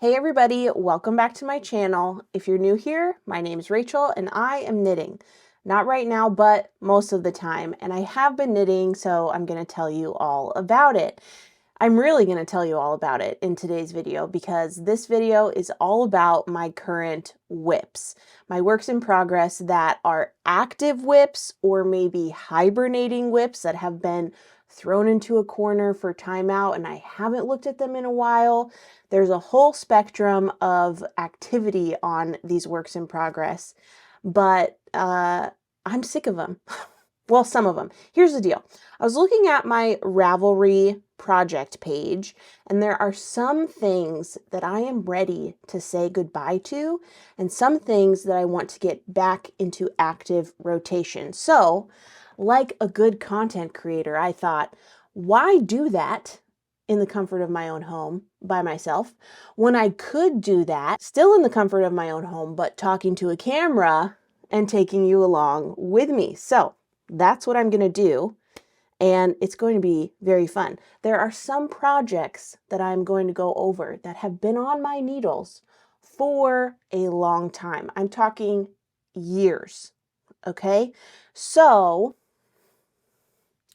Hey everybody, welcome back to my channel. If you're new here, my name is Rachel and I am knitting. Not right now, but most of the time. And I have been knitting, so I'm going to tell you all about it. I'm really going to tell you all about it in today's video because this video is all about my current whips. My works in progress that are active whips or maybe hibernating whips that have been thrown into a corner for timeout and I haven't looked at them in a while. There's a whole spectrum of activity on these works in progress, but I'm sick of them. Well, some of them. Here's the deal. I was looking at my Ravelry project page, and there are some things that I am ready to say goodbye to, and some things that I want to get back into active rotation. So, like a good content creator, I thought, why do that in the comfort of my own home by myself when I could do that still in the comfort of my own home, but talking to a camera and taking you along with me? So that's what I'm going to do, and it's going to be very fun. There are some projects that I'm going to go over that have been on my needles for a long time. I'm talking years, okay? So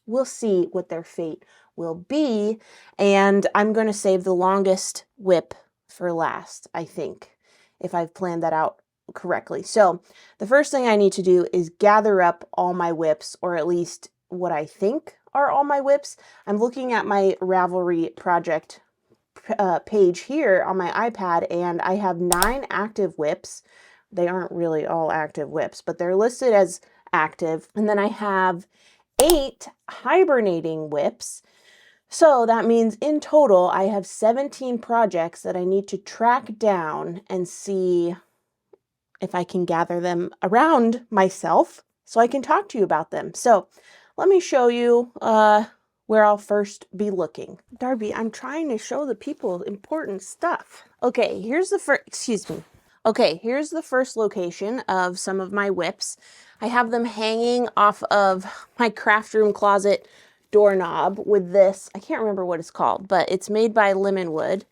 we'll see what their fate will be, and I'm going to save the longest whip for last, I think, if I've planned that out correctly. So the first thing I need to do is gather up all my whips, or at least what I think are all my whips. I'm looking at my Ravelry project page here on my iPad, and I have 9 active whips. They aren't really all active whips, but they're listed as active. And then I have 8 hibernating whips. So that means in total, I have 17 projects that I need to track down and see if I can gather them around myself so I can talk to you about them. So let me show you where I'll first be looking. Darby, I'm trying to show the people important stuff. Okay, here's the first, Okay, here's the first location of some of my whips. I have them hanging off of my craft room closet doorknob with this, I can't remember what it's called, but it's made by Lemonwood.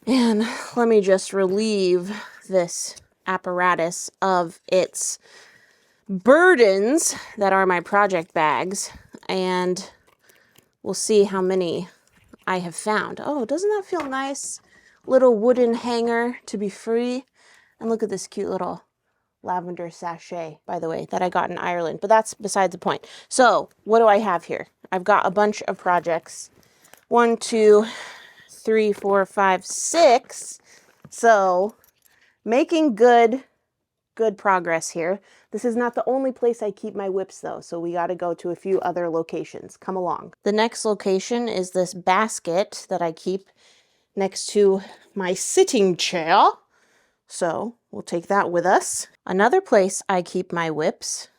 And let me just relieve this apparatus of its burdens that are my project bags, and we'll see how many I have found. Oh, doesn't that feel nice? Little wooden hanger to be free. And look at this cute little lavender sachet, by the way, that I got in Ireland, but that's besides the point. So what do I have here? I've got a bunch of projects. 1, 2, 3, 4, 5, 6. So making good progress here. This is not the only place I keep my whips though, so we got to go to a few other locations. Come along. The next location is this basket that I keep next to my sitting chair. So we'll take that with us. Another place I keep my whips,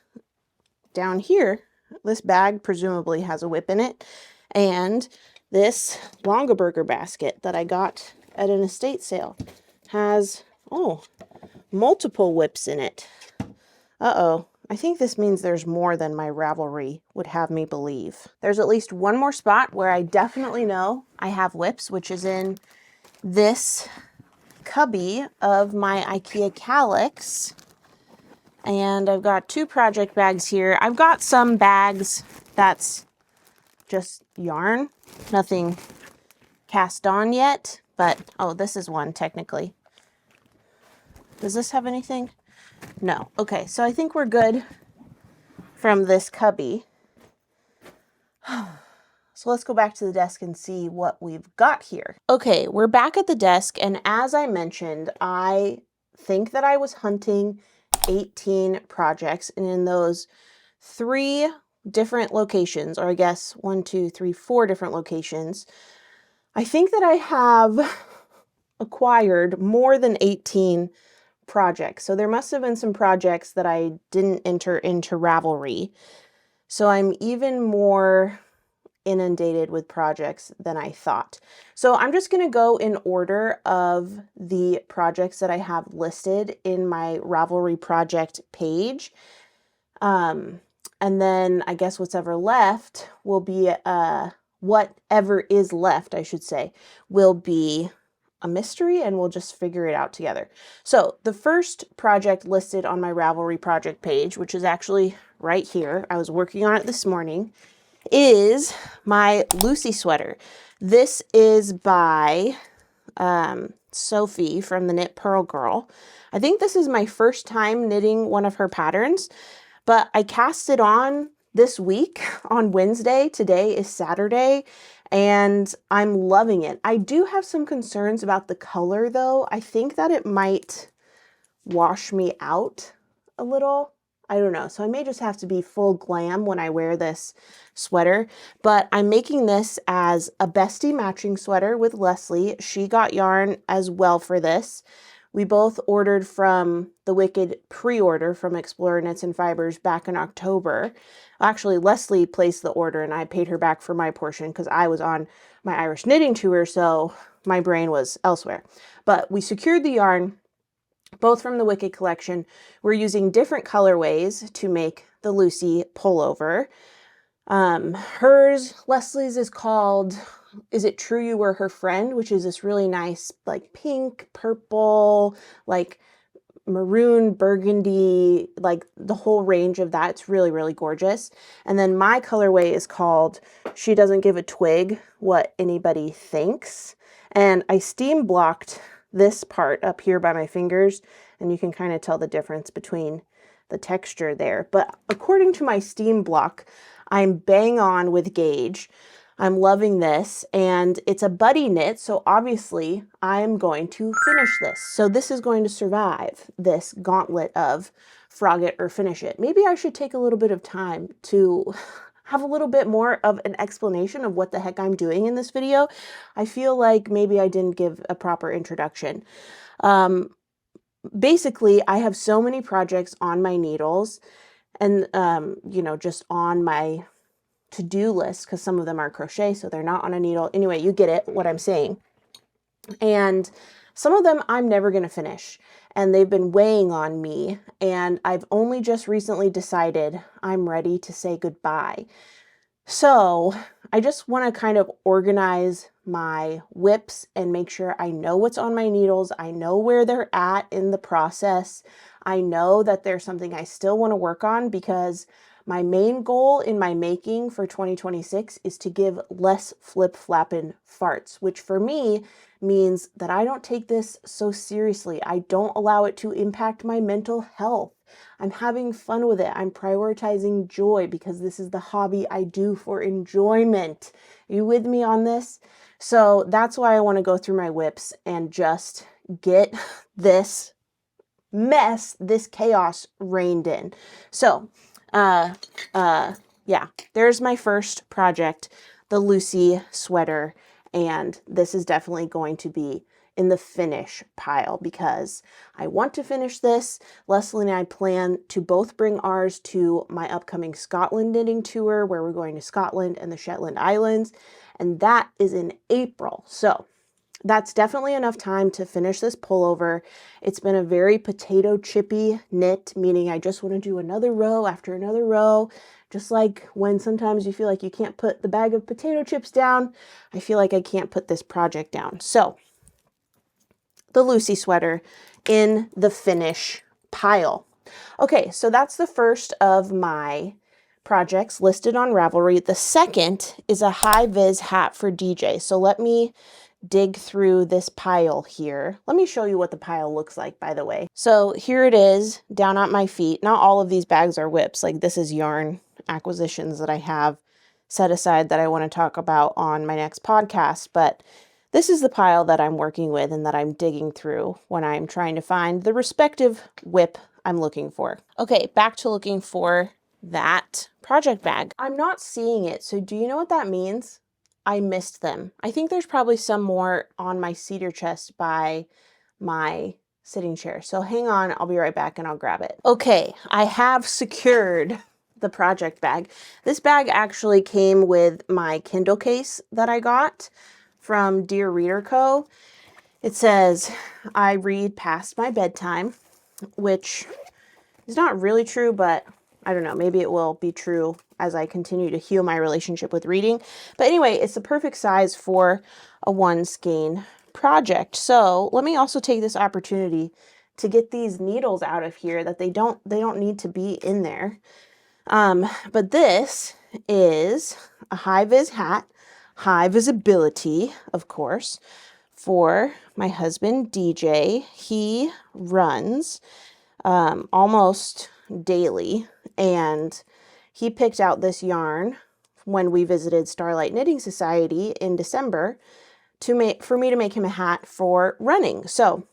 down here, this bag presumably has a whip in it, and this Longaberger basket that I got at an estate sale has, multiple whips in it. Uh-oh, I think this means there's more than my Ravelry would have me believe. There's at least one more spot where I definitely know I have whips, which is in this cubby of my IKEA Calyx. And I've got 2 project bags here. I've got some bags that's just yarn, nothing cast on yet, but oh, this is one technically. Does this have anything? No. Okay, so I think we're good from this cubby. So let's go back to the desk and see what we've got here. Okay, we're back at the desk, and as I mentioned, I think that I was hunting 18 projects, and in those 3 different locations, or I guess 1, 2, 3, 4 different locations, I think that I have acquired more than 18 projects. So there must have been some projects that I didn't enter into Ravelry. So I'm even more inundated with projects than I thought. So I'm just going to go in order of the projects that I have listed in my Ravelry project page. And then I guess whatever left will be, whatever is left, I should say, will be a mystery and we'll just figure it out together. So the first project listed on my Ravelry project page, which is actually right here, I was working on it this morning, is my Lucy sweater. This is by Sophie from the Knit Pearl Girl. I think this is my first time knitting one of her patterns, but I cast it on this week on Wednesday. Today is Saturday, and I'm loving it. I do have some concerns about the color though. I think that it might wash me out a little. I don't know. So I may just have to be full glam when I wear this sweater, but I'm making this as a bestie matching sweater with Leslie. She got yarn as well for this. We both ordered from the Wicked pre-order from Explorer Knits and Fibers back in October. Actually, Leslie placed the order and I paid her back for my portion because I was on my Irish knitting tour, so my brain was elsewhere. But we secured the yarn both from the Wicked collection. We're using different colorways to make the Lucy pullover. Leslie's is called, Is It True You Were Her Friend, which is this really nice, like pink, purple, like maroon, burgundy, like the whole range of that. It's really, really gorgeous. And then my colorway is called She Doesn't Give a Twig What Anybody Thinks. And I steam blocked this part up here by my fingers, and you can kind of tell the difference between the texture there. But according to my steam block, I'm bang on with gauge. I'm loving this, and it's a buddy knit, so obviously I'm going to finish this. So this is going to survive this gauntlet of frog it or finish it. Maybe I should take a little bit of time to have a little bit more of an explanation of what the heck I'm doing in this video. I feel like maybe I didn't give a proper introduction. Basically, I have so many projects on my needles and, you know, just on my to-do list, because some of them are crochet, so they're not on a needle. Anyway, you get it, what I'm saying. And some of them I'm never going to finish, and they've been weighing on me, and I've only just recently decided I'm ready to say goodbye. So I just want to kind of organize my whips and make sure I know what's on my needles. I know where they're at in the process. I know that there's something I still want to work on, because my main goal in my making for 2026 is to give less flip-flapping farts, which for me means that I don't take this so seriously. I don't allow it to impact my mental health. I'm having fun with it. I'm prioritizing joy, because this is the hobby I do for enjoyment. Are you with me on this? So that's why I want to go through my whips and just get this mess, this chaos reined in. So, yeah, there's my first project, the Lucy sweater, and this is definitely going to be in the finish pile because I want to finish this. Leslie and I plan to both bring ours to my upcoming Scotland knitting tour, where we're going to Scotland and the Shetland Islands, and that is in April. So that's definitely enough time to finish this pullover. It's been a very potato chippy knit, meaning I just want to do another row after another row. Just like when sometimes you feel like you can't put the bag of potato chips down, I feel like I can't put this project down. So the Lucy sweater in the finish pile. Okay, so that's the first of my projects listed on Ravelry. The second is a high-vis hat for DJ. So let me dig through this pile here. Let me show you what the pile looks like, by the way. So here it is down at my feet. Not all of these bags are whips. Like, this is yarn acquisitions that I have set aside that I want to talk about on my next podcast. But this is the pile that I'm working with and that I'm digging through when I'm trying to find the respective whip I'm looking for. Okay, back to looking for that project bag. I'm not seeing it. So do you know what that means? I missed them. I think there's probably some more on my cedar chest by my sitting chair. So hang on, I'll be right back and I'll grab it. Okay, I have secured the project bag. This bag actually came with my Kindle case that I got from Dear Reader Co. It says, I read past my bedtime, which is not really true, but I don't know, maybe it will be true as I continue to heal my relationship with reading. But anyway, it's the perfect size for a one skein project. So let me also take this opportunity to get these needles out of here that they don't need to be in there. But this is a high-vis hat, high visibility, of course, for my husband, DJ. He runs almost daily, and he picked out this yarn when we visited Starlight Knitting Society in December for me to make him a hat for running. So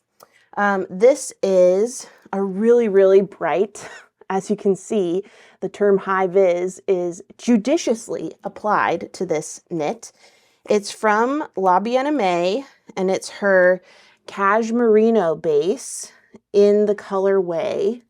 this is a really, really bright, as you can see, the term high vis is judiciously applied to this knit. It's from La Bien-Aimée, and it's her Cashmerino base in the colorway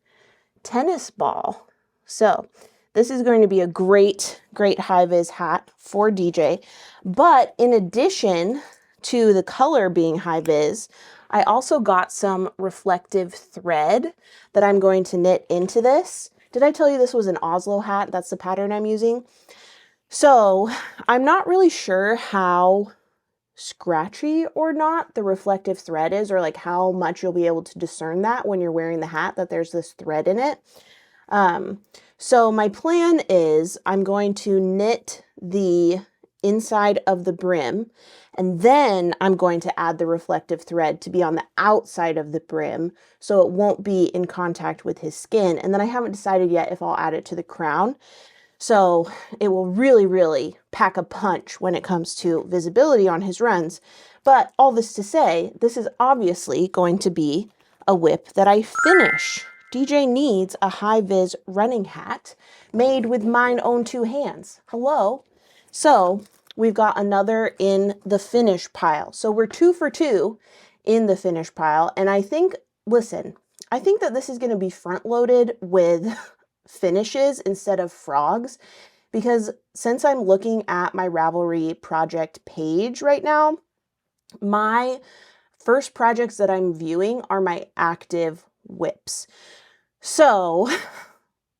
Tennis Ball. So this is going to be a great high vis hat for DJ. But in addition to the color being high vis, I also got some reflective thread that I'm going to knit into this. Did I tell you this was an Oslo hat? That's the pattern I'm using. So I'm not really sure how scratchy or not the reflective thread is, or like how much you'll be able to discern that when you're wearing the hat, that there's this thread in it. So my plan is I'm going to knit the inside of the brim, and then I'm going to add the reflective thread to be on the outside of the brim so it won't be in contact with his skin. And then I haven't decided yet if I'll add it to the crown. So it will really, really pack a punch when it comes to visibility on his runs. But all this to say, this is obviously going to be a whip that I finish. DJ needs a high-vis running hat made with mine own two hands. Hello? So we've got another in the finish pile. So we're 2 for 2 in the finish pile. And I think, listen, I think that this is going to be front-loaded with finishes instead of frogs, because since I'm looking at my Ravelry project page right now, my first projects that I'm viewing are my active whips. So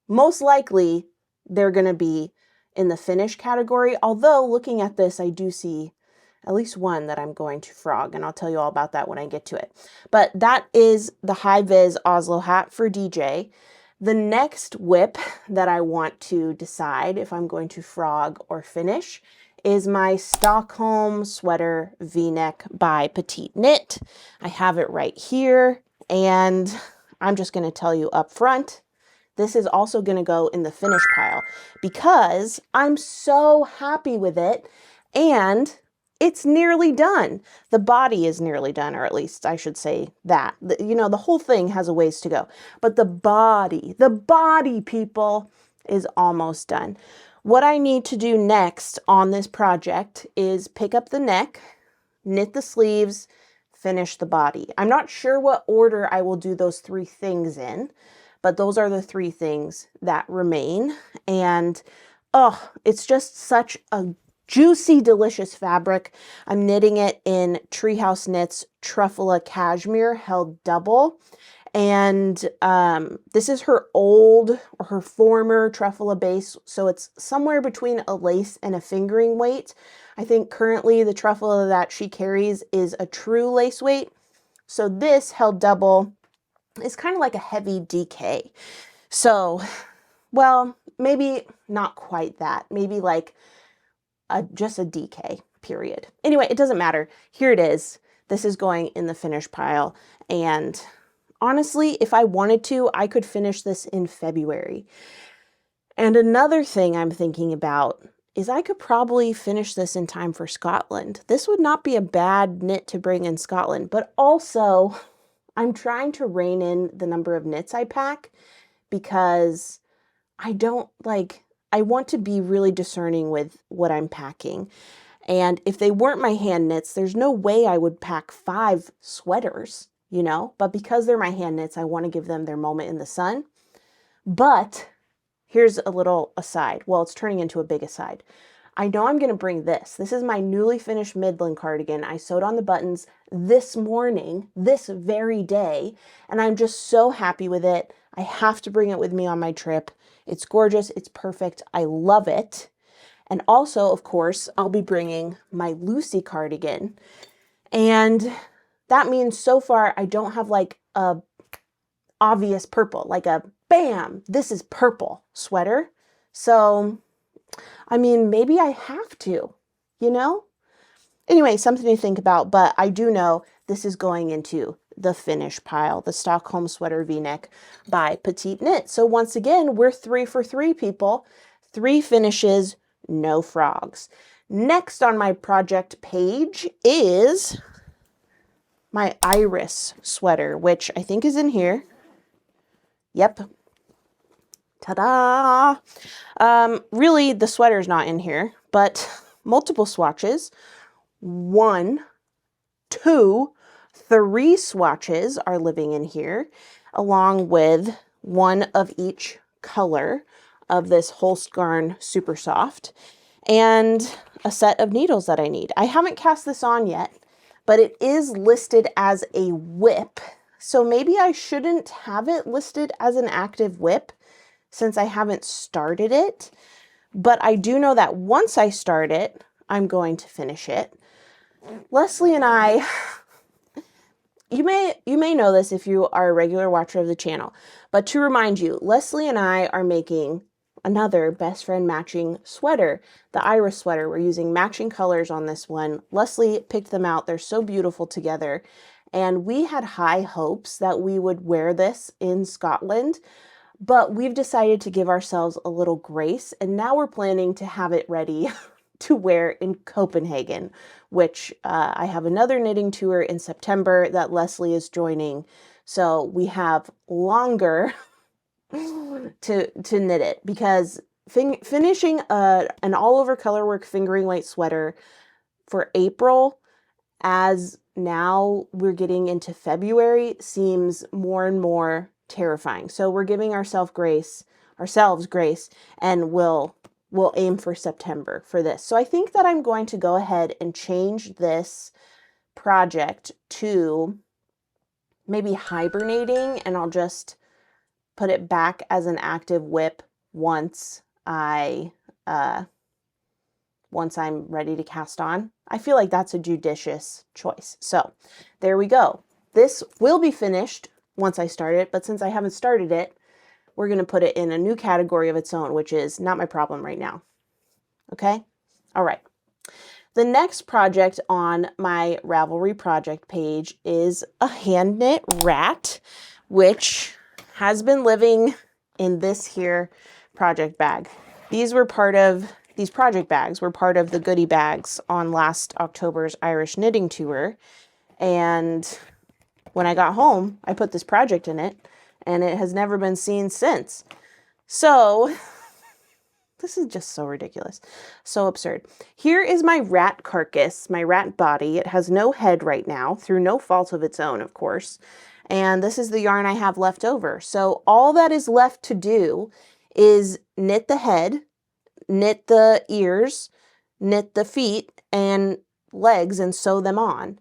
most likely they're going to be in the finish category, although looking at this, I do see at least one that I'm going to frog, and I'll tell you all about that when I get to it. But that is the high-vis Oslo hat for DJ. The next whip that I want to decide if I'm going to frog or finish is my Stockholm sweater V-neck by Petite Knit. I have it right here, and I'm just going to tell you up front, this is also going to go in the finish pile because I'm so happy with it, and it's nearly done. The body is nearly done, or at least I should say that. You know, the whole thing has a ways to go, but the body, people, is almost done. What I need to do next on this project is pick up the neck, knit the sleeves, finish the body. I'm not sure what order I will do those 3 things in, but those are the 3 things that remain. And oh, it's just such a juicy, delicious fabric. I'm knitting it in Treehouse Knits Truffula Cashmere held double. And this is her old or her former Truffula base. So it's somewhere between a lace and a fingering weight. I think currently the Truffula that she carries is a true lace weight. So this held double is kind of like a heavy DK. So, well, maybe not quite that. Maybe like just a DK, period. Anyway, it doesn't matter. Here it is. This is going in the finish pile. And honestly, if I wanted to, I could finish this in February. And another thing I'm thinking about is I could probably finish this in time for Scotland. This would not be a bad knit to bring in Scotland, but also I'm trying to rein in the number of knits I pack because I want to be really discerning with what I'm packing. And if they weren't my hand knits, there's no way I would pack 5 sweaters, you know, but because they're my hand knits, I want to give them their moment in the sun. But here's a little aside. Well, it's turning into a big aside. I know I'm going to bring this. This is my newly finished Midland cardigan. I sewed on the buttons this morning, this very day, and I'm just so happy with it. I have to bring it with me on my trip. It's gorgeous. It's perfect. I love it. And also, of course, I'll be bringing my Lucy cardigan. And that means so far I don't have like a obvious purple, like a bam, this is purple sweater. So, I mean, maybe I have to, you know? Anyway, something to think about, but I do know this is going into the finish pile, the Stockholm sweater V-neck by Petite Knit. So once again, we're 3 for 3, people. 3 finishes, no frogs. Next on my project page is my iris sweater, which I think is in here. Yep. Ta-da! Really, the sweater's not in here, but multiple swatches. 1, 2, 3 swatches are living in here, along with 1 of each color of this Holstgarn Super Soft, and a set of needles that I need. I haven't cast this on yet, but it is listed as a whip, so maybe I shouldn't have it listed as an active whip since I haven't started it, but I do know that once I start it, I'm going to finish it. Leslie and I, you may know this if you are a regular watcher of the channel, but to remind you, Leslie and I are making another best friend matching sweater, the iris sweater. We're using matching colors on this one. Leslie picked them out. They're so beautiful together. And we had high hopes that we would wear this in Scotland, but we've decided to give ourselves a little grace, and now we're planning to have it ready to wear in Copenhagen, which I have another knitting tour in September that Leslie is joining. So we have longer to knit it, because finishing an all over colorwork fingering weight sweater for April, as now we're getting into February, seems more and more terrifying. So we're giving ourselves grace, and we'll aim for September for this. So I think that I'm going to go ahead and change this project to maybe hibernating, and I'll just put it back as an active whip once I'm ready to cast on. I feel like that's a judicious choice. So there we go. This will be finished once I start it, but since I haven't started it, we're going to put it in a new category of its own, which is not my problem right now. Okay? All right. The next project on my Ravelry project page is a hand knit rat, which has been living in this here project bag. These project bags were part of the goodie bags on last October's Irish knitting tour. And when I got home, I put this project in it, and it has never been seen since. So this is just so ridiculous, so absurd. Here is my rat carcass, my rat body. It has no head right now, through no fault of its own, of course. And this is the yarn I have left over. So all that is left to do is knit the head, knit the ears, knit the feet and legs, and sew them on.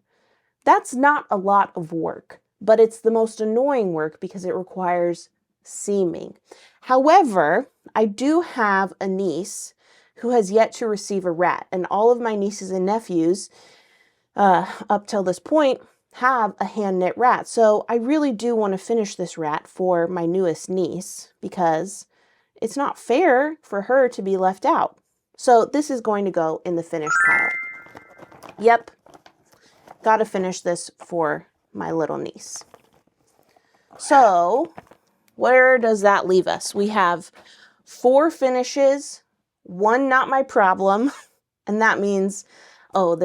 That's not a lot of work, but it's the most annoying work because it requires seaming. However, I do have a niece who has yet to receive a rat, and all of my nieces and nephews up till this point have a hand knit rat. So I really do want to finish this rat for my newest niece, because it's not fair for her to be left out. So this is going to go in the finish pile. Yep, got to finish this for my little niece. So where does that leave us? We have 4 finishes, 1 not my problem, and that means, oh,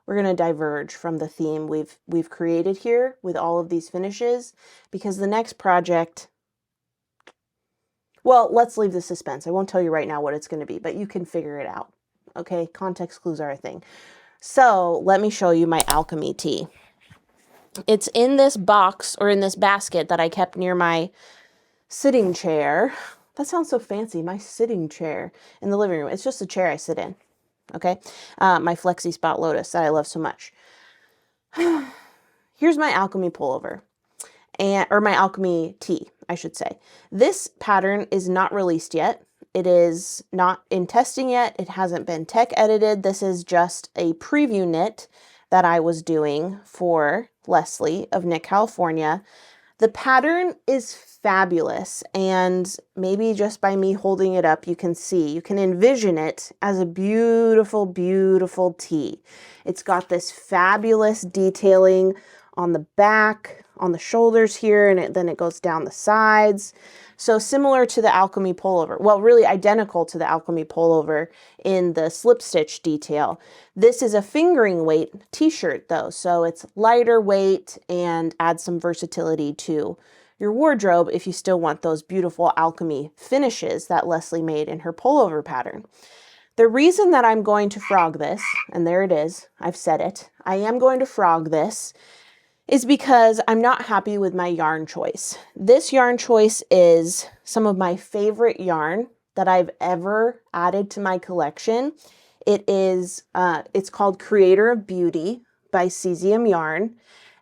we're going to diverge from the theme we've created here with all of these finishes, because the next project, well, let's leave the suspense. I won't tell you right now what it's going to be, but you can figure it out. Okay, context clues are a thing. So let me show you my Alchemy tee. It's in this box, or in this basket that I kept near my sitting chair. That sounds so fancy, my sitting chair in the living room. It's just a chair I sit in. Okay, my Flexi Spot Lotus that I love so much. Here's my Alchemy pullover, or my Alchemy tee, I should say. This pattern is not released yet. it is not in testing yet. It hasn't been tech edited. This is just a preview knit that I was doing for Leslie of Knit California. The pattern is fabulous, and maybe just by me holding it up, you can envision it as a beautiful, beautiful tee. It's got this fabulous detailing on the back, on the shoulders here, and then it goes down the sides. So similar to the Alchemy pullover, well, really identical to the Alchemy pullover in the slip stitch detail. This is a fingering weight t-shirt though, so it's lighter weight and adds some versatility to your wardrobe if you still want those beautiful Alchemy finishes that Leslie made in her pullover pattern. The reason that I'm going to frog this, and there it is, I've said it, I am going to frog this, is because I'm not happy with my yarn choice. This yarn choice is some of my favorite yarn that I've ever added to my collection. It is, it's called Creator of Beauty by Cesium Yarn,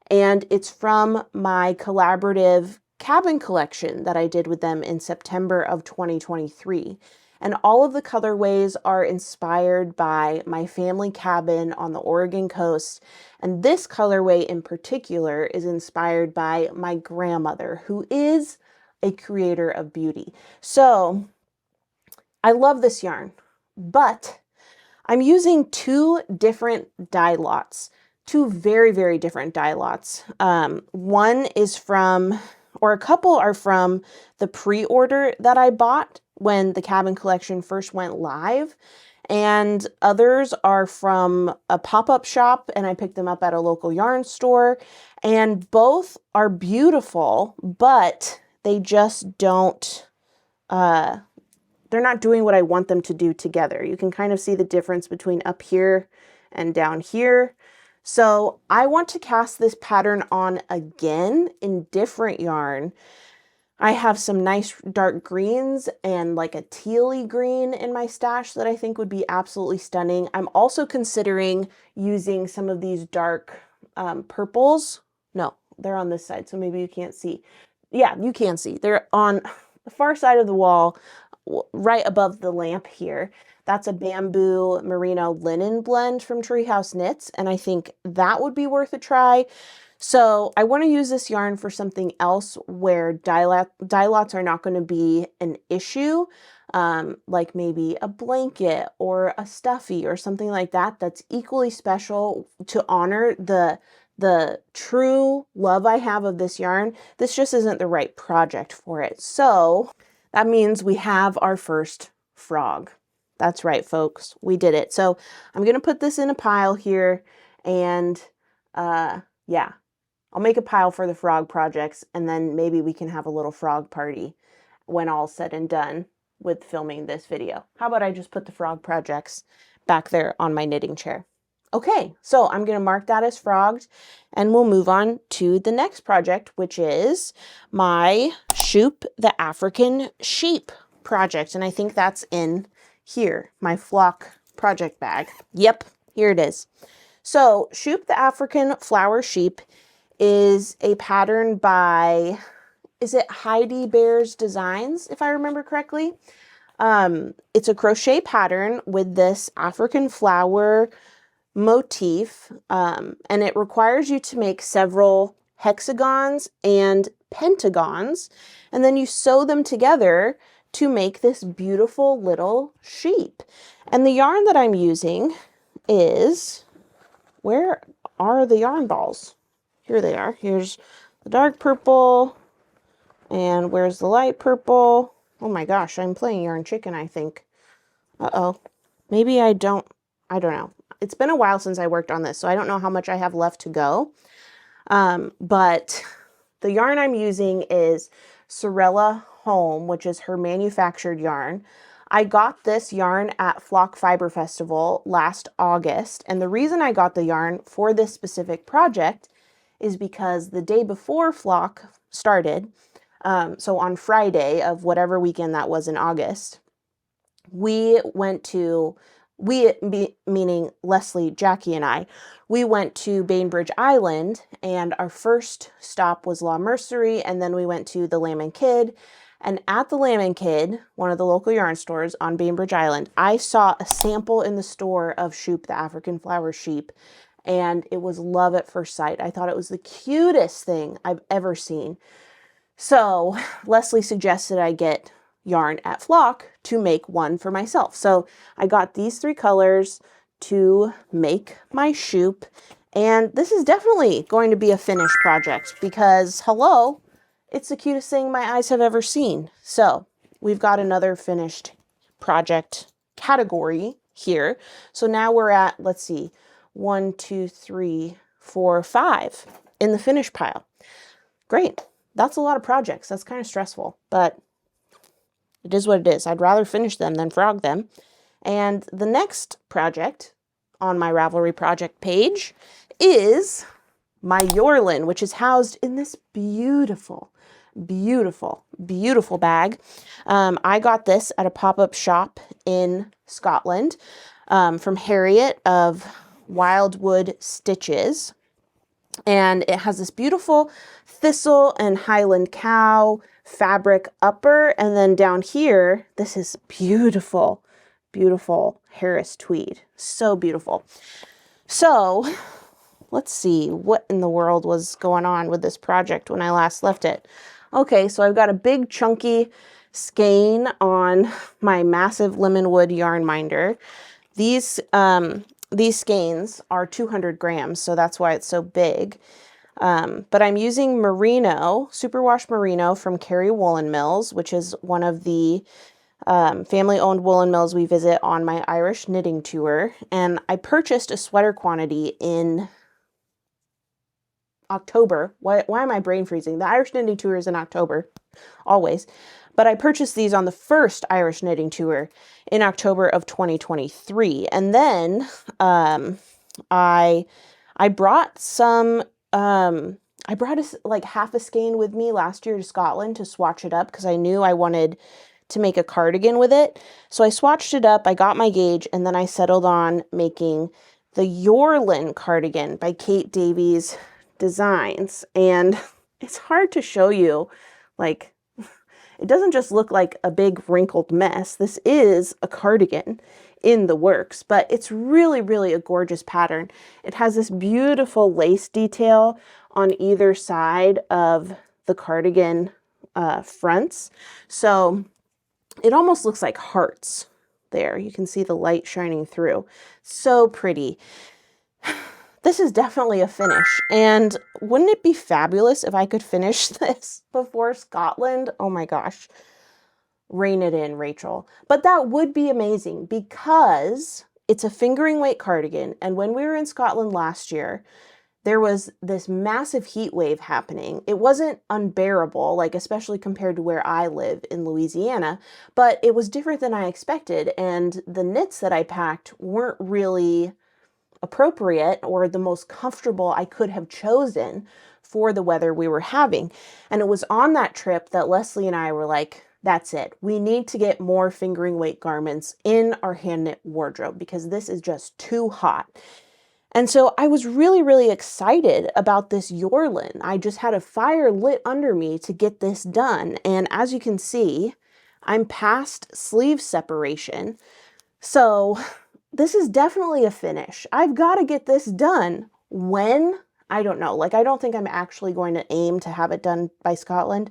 and it's from my collaborative cabin collection that I did with them in September of 2023. And all of the colorways are inspired by my family cabin on the Oregon coast. And this colorway in particular is inspired by my grandmother, who is a creator of beauty. So I love this yarn, but I'm using two different dye lots, two very, very different dye lots. One is from, or a couple are from the pre-order that I bought when the cabin collection first went live, and others are from a pop-up shop, and I picked them up at a local yarn store, and both are beautiful, but they just don't, they're not doing what I want them to do together. You can kind of see the difference between up here and down here. So I want to cast this pattern on again in different yarn. I have some nice dark greens and like a tealy green in my stash that I think would be absolutely stunning. I'm also considering using some of these dark purples. No, they're on this side, so maybe you can't see. Yeah, you can see. They're on the far side of the wall, right above the lamp here. That's a bamboo merino linen blend from Treehouse Knits, and I think that would be worth a try. So I want to use this yarn for something else where dye lots are not going to be an issue, like maybe a blanket or a stuffy or something like that that's equally special to honor the true love I have of this yarn. This just isn't the right project for it. So that means we have our first frog. That's right, folks. We did it. So I'm going to put this in a pile here, and yeah. I'll make a pile for the frog projects, and then maybe we can have a little frog party when all's said and done with filming this video. How about I just put the frog projects back there on my knitting chair? Okay, so I'm going to mark that as frogged, and we'll move on to the next project, which is my Shoop the African Sheep project. And I think that's in here, my flock project bag. Yep, here it is. So Shoop the African Flower Sheep is a pattern by, is it Heidi Bear's Designs, if I remember correctly? It's a crochet pattern with this African flower motif, and it requires you to make several hexagons and pentagons, and then you sew them together to make this beautiful little sheep. And the yarn that I'm using is, where are the yarn balls? Here they are. Here's the dark purple, and where's the light purple? Oh my gosh, I'm playing yarn chicken, I think. Uh-oh. Maybe I don't know. It's been a while since I worked on this, so I don't know how much I have left to go. But the yarn I'm using is Sorella Home, which is her manufactured yarn. I got this yarn at Flock Fiber Festival last August, and the reason I got the yarn for this specific project is because the day before Flock started, so on Friday of whatever weekend that was in August, meaning Leslie, Jackie, and I, we went to Bainbridge Island, and our first stop was La Mercerie, and then we went to the Lamb and Kid, And at the Lamb & Kid, one of the local yarn stores on Bainbridge Island, I saw a sample in the store of Shoop, the African flower sheep, and it was love at first sight. I thought it was the cutest thing I've ever seen. So Leslie suggested I get yarn at Flock to make one for myself. So I got these 3 colors to make my Shoop, and this is definitely going to be a finished project because, hello, it's the cutest thing my eyes have ever seen. So we've got another finished project category here. So now we're at, let's see, 1, 2, 3, 4, 5 in the finish pile. Great. That's a lot of projects. That's kind of stressful, but it is what it is. I'd rather finish them than frog them. And the next project on my Ravelry project page is my Yorlin, which is housed in this beautiful, beautiful, beautiful bag. I got this at a pop-up shop in Scotland from Harriet of Wildwood Stitches. And it has this beautiful thistle and Highland cow fabric upper. And then down here, this is beautiful, beautiful Harris tweed. So beautiful. So let's see what in the world was going on with this project when I last left it. Okay, so I've got a big chunky skein on my massive Lemonwood yarn minder. These skeins are 200 grams, so that's why it's so big. But I'm using merino, superwash merino from Kerry Woolen Mills, which is one of the family-owned woolen mills we visit on my Irish knitting tour. And I purchased a sweater quantity in October. Why am I brain freezing? The Irish knitting tour is in October, always. But I purchased these on the first Irish knitting tour in October of 2023. And then I brought some, I brought like half a skein with me last year to Scotland to swatch it up because I knew I wanted to make a cardigan with it. So I swatched it up, I got my gauge, and then I settled on making the Yorlin cardigan by Kate Davies Designs. And it's hard to show you, like, it doesn't just look like a big wrinkled mess. This is a cardigan in the works, but it's really, really a gorgeous pattern. It has this beautiful lace detail on either side of the cardigan fronts. So it almost looks like hearts there. You can see the light shining through. So pretty. This is definitely a finish. And wouldn't it be fabulous if I could finish this before Scotland? Oh my gosh. Rein it in, Rachel. But that would be amazing because it's a fingering weight cardigan. And when we were in Scotland last year, there was this massive heat wave happening. It wasn't unbearable, like especially compared to where I live in Louisiana, but it was different than I expected. And the knits that I packed weren't really appropriate or the most comfortable I could have chosen for the weather we were having. And it was on that trip that Leslie and I were like, that's it. We need to get more fingering weight garments in our hand knit wardrobe because this is just too hot. And so I was really, really excited about this Yorlin. I just had a fire lit under me to get this done. And as you can see, I'm past sleeve separation. So this is definitely a finish. I've got to get this done. When? I don't know. Like, I don't think I'm actually going to aim to have it done by Scotland.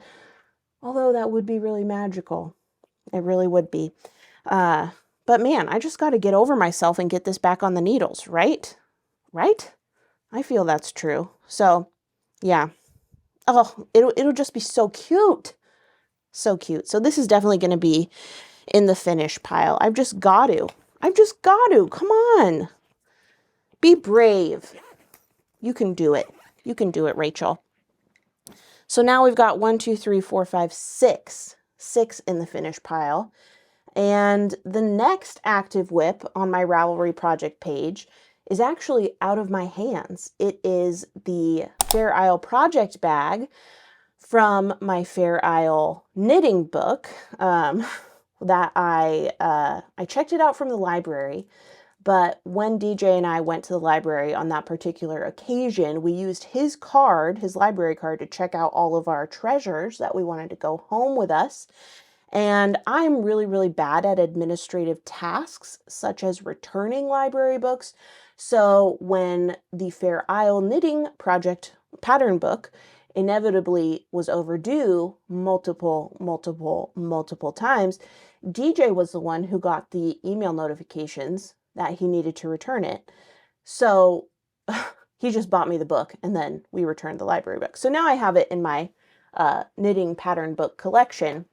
Although that would be really magical. It really would be. But man, I just got to get over myself and get this back on the needles, right? Right? I feel that's true. So, yeah. Oh, it'll just be so cute. So cute. So this is definitely going to be in the finish pile. I've just got to. Come on. Be brave. You can do it. You can do it, Rachel. So now we've got 1, 2, 3, 4, 5, 6. 6 in the finish pile. And the next active whip on my Ravelry project page is actually out of my hands. It is the Fair Isle project bag from my Fair Isle knitting book that I checked it out from the library, But when DJ and I went to the library on that particular occasion, we used his card, his library card, to check out all of our treasures that we wanted to go home with us. And I'm really, really bad at administrative tasks, such as returning library books. So when the Fair Isle Knitting Project pattern book inevitably was overdue multiple times, DJ was the one who got the email notifications that he needed to return it. So he just bought me the book, and then we returned the library book. So now I have it in my knitting pattern book collection.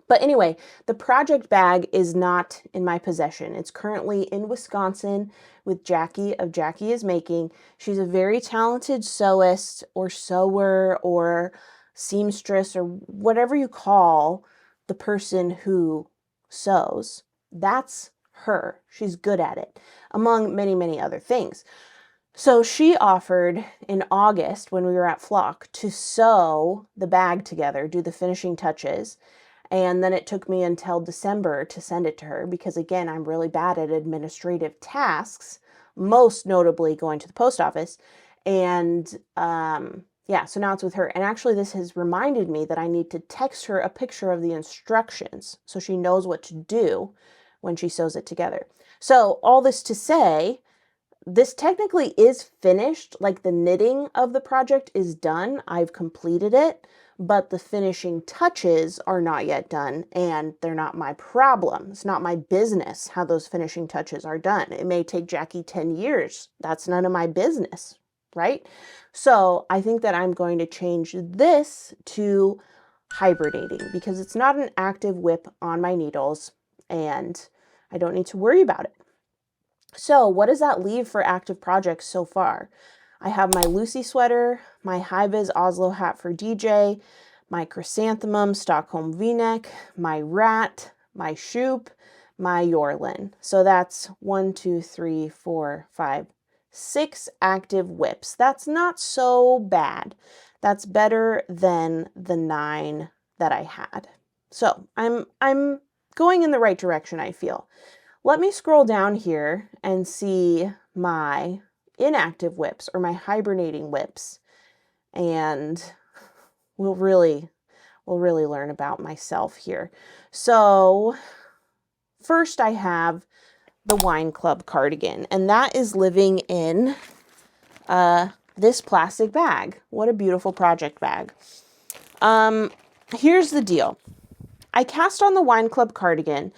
But anyway, the project bag is not in my possession. It's currently in Wisconsin with Jackie of Jackie is Making. She's a very talented sewist or sewer or seamstress or whatever you call the person who sews. That's her. She's good at it, among many, many other things. So she offered in August, when we were at Flock, to sew the bag together, do the finishing touches. And then it took me until December to send it to her because, again, I'm really bad at administrative tasks, most notably going to the post office. And yeah, so now it's with her. And actually, this has reminded me that I need to text her a picture of the instructions so she knows what to do when she sews it together. So all this to say, this technically is finished. Like, the knitting of the project is done. I've completed it. But the finishing touches are not yet done, and they're not my problem. It's not my business how those finishing touches are done. It may take Jackie 10 years. That's none of my business, right? So I think that I'm going to change this to hibernating because it's not an active whip on my needles, and I don't need to worry about it. So what does that leave for active projects so far? I have my Lucy sweater, my high-vis Oslo hat for DJ, my chrysanthemum Stockholm v-neck, my rat, my shoop, my Yorlin. So that's 1, 2, 3, 4, 5, 6 active whips. That's not so bad. That's better than the 9 that I had. So I'm going in the right direction, I feel. Let me scroll down here and see my inactive whips or my hibernating whips, and we'll really learn about myself here. So first I have the Wine Club cardigan, and that is living in this plastic bag. What a beautiful project bag. Here's the deal. I cast on the Wine Club cardigan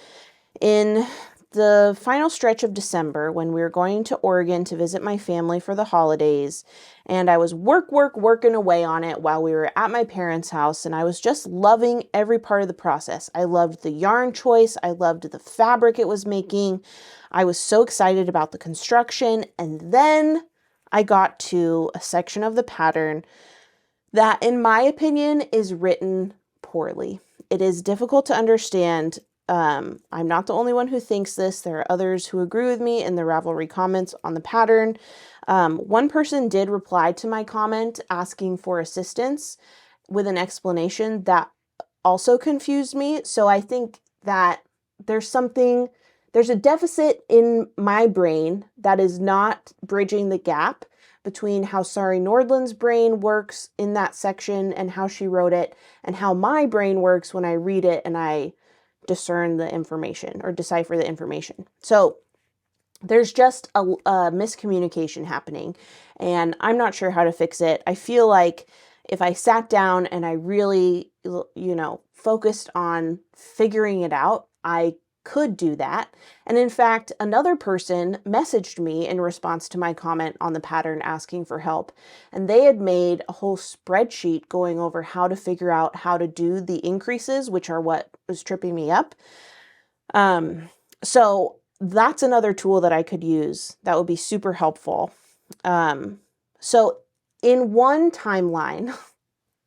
in the final stretch of December when we were going to Oregon to visit my family for the holidays, and I was working away on it while we were at my parents' house, and I was just loving every part of the process. I loved the yarn choice. I loved the fabric it was making. I was so excited about the construction, and then I got to a section of the pattern that, in my opinion, is written poorly. It is difficult to understand. I'm not the only one who thinks this. There are others who agree with me in the Ravelry comments on the pattern. One person did reply to my comment asking for assistance with an explanation that also confused me. So I think that there's a deficit in my brain that is not bridging the gap between how Sari Nordland's brain works in that section and how she wrote it, and how my brain works when I read it and I discern the information or decipher the information. So there's just a miscommunication happening, and I'm not sure how to fix it. I feel like if I sat down and I really, focused on figuring it out, I could do that. And in fact, another person messaged me in response to my comment on the pattern asking for help, and they had made a whole spreadsheet going over how to figure out how to do the increases, which are what was tripping me up. So that's another tool that I could use that would be super helpful. So in one timeline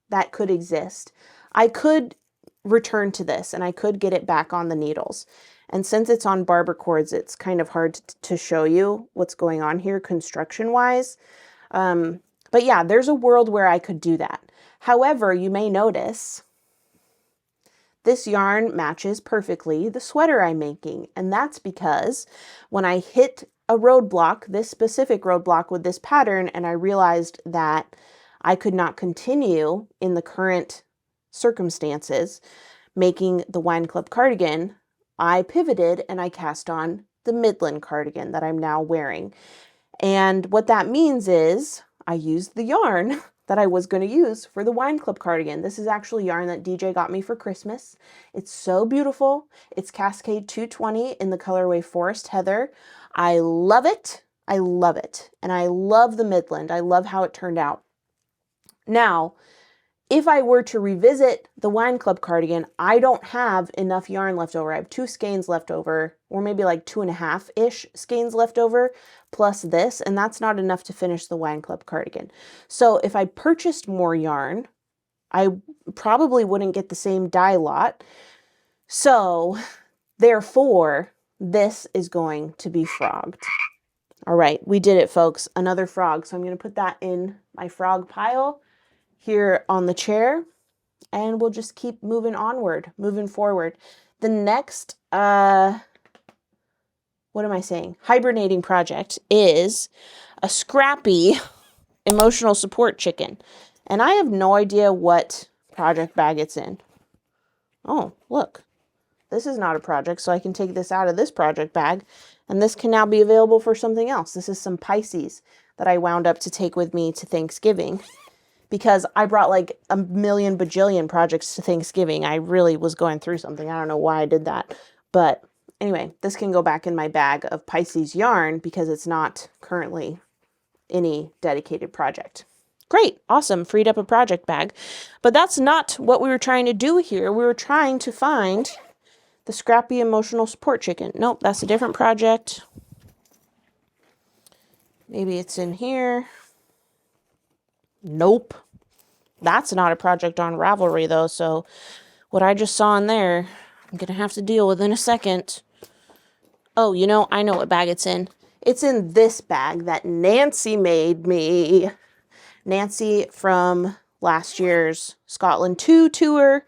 that could exist, I could return to this and I could get it back on the needles. And since it's on barber cords, it's kind of hard to show you what's going on here construction wise. But yeah, there's a world where I could do that. However, you may notice this yarn matches perfectly the sweater I'm making. And that's because when I hit a roadblock, this specific roadblock with this pattern, and I realized that I could not continue in the current circumstances making the Wine Club cardigan, I pivoted and I cast on the Midland cardigan that I'm now wearing. And what that means is I used the yarn that I was going to use for the Wine Club cardigan. This is actually yarn that DJ got me for Christmas. It's so beautiful. It's Cascade 220 in the colorway Forest Heather. I love it. I love it. And I love the Midland. I love how it turned out. Now, if I were to revisit the Wine Club cardigan, I don't have enough yarn left over. I have 2 skeins left over, or maybe like 2.5-ish skeins left over, plus this, and that's not enough to finish the Wine Club cardigan. So if I purchased more yarn, I probably wouldn't get the same dye lot. So therefore, this is going to be frogged. All right, we did it, folks. Another frog. So I'm going to put that in my frog pile here on the chair, and we'll just keep moving onward, moving forward. The next, what am I saying? Hibernating project is a scrappy emotional support chicken. And I have no idea what project bag it's in. Oh, look. This is not a project, so I can take this out of this project bag, and this can now be available for something else. This is some Pisces that I wound up to take with me to Thanksgiving, because I brought like a million bajillion projects to Thanksgiving. I really was going through something. I don't know why I did that. But anyway, this can go back in my bag of Pisces yarn because it's not currently any dedicated project. Great, awesome, freed up a project bag. But that's not what we were trying to do here. We were trying to find the scrappy emotional support chicken. Nope, that's a different project. Maybe it's in here. Nope. That's not a project on Ravelry, though, so what I just saw in there, I'm going to have to deal with in a second. Oh, you know, I know what bag it's in. It's in this bag that Nancy made me. Nancy from last year's Scotland 2 tour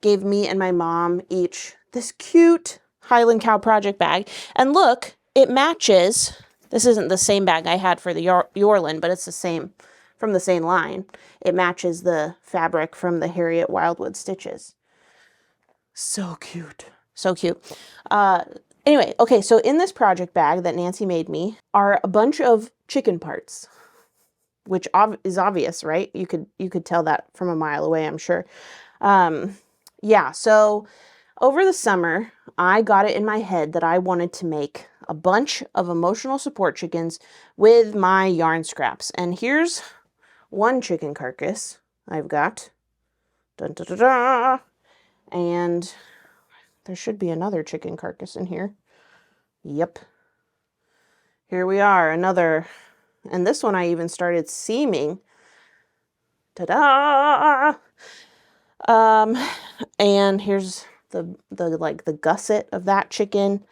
gave me and my mom each this cute Highland Cow project bag. And look, it matches. This isn't the same bag I had for the Yorlin, but it's the same, from the same line. It matches the fabric from the Harriet Wildwood stitches. So cute. So cute. Anyway, okay, so in this project bag that Nancy made me are a bunch of chicken parts, which is obvious, right? You could tell that from a mile away, I'm sure. Yeah, so over the summer, I got it in my head that I wanted to make a bunch of emotional support chickens with my yarn scraps. And here's one chicken carcass I've got. Dun, dun, dun, dun. And there should be another chicken carcass in here. Yep. Here we are, another. And this one I even started seaming. Ta-da! And here's the gusset of that chicken.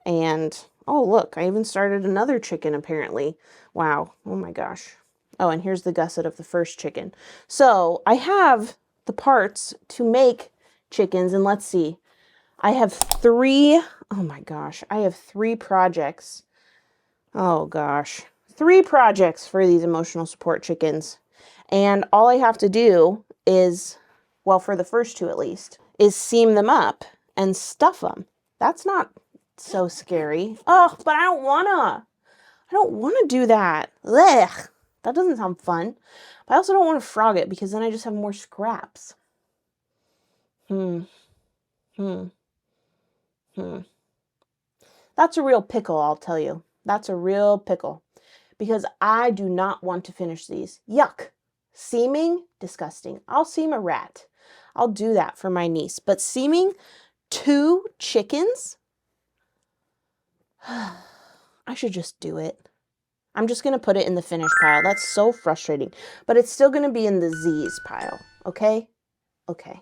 And oh, look, I even started another chicken apparently. Wow. Oh my gosh. Oh, and here's the gusset of the first chicken. So I have the parts to make chickens, and let's see. I have 3, oh my gosh, I have 3 projects. Oh gosh, 3 projects for these emotional support chickens. And all I have to do is, well, for the first 2 at least, is seam them up and stuff them. That's not so scary. Oh, but I don't wanna do that. Ugh, that doesn't sound fun. But I also don't want to frog it because then I just have more scraps. That's a real pickle, I'll tell you. That's a real pickle. Because I do not want to finish these. Yuck. Seaming? Disgusting. I'll seam a rat. I'll do that for my niece. But seaming 2 chickens? I should just do it. I'm just going to put it in the finish pile. That's so frustrating. But it's still going to be in the Z's pile. Okay? Okay.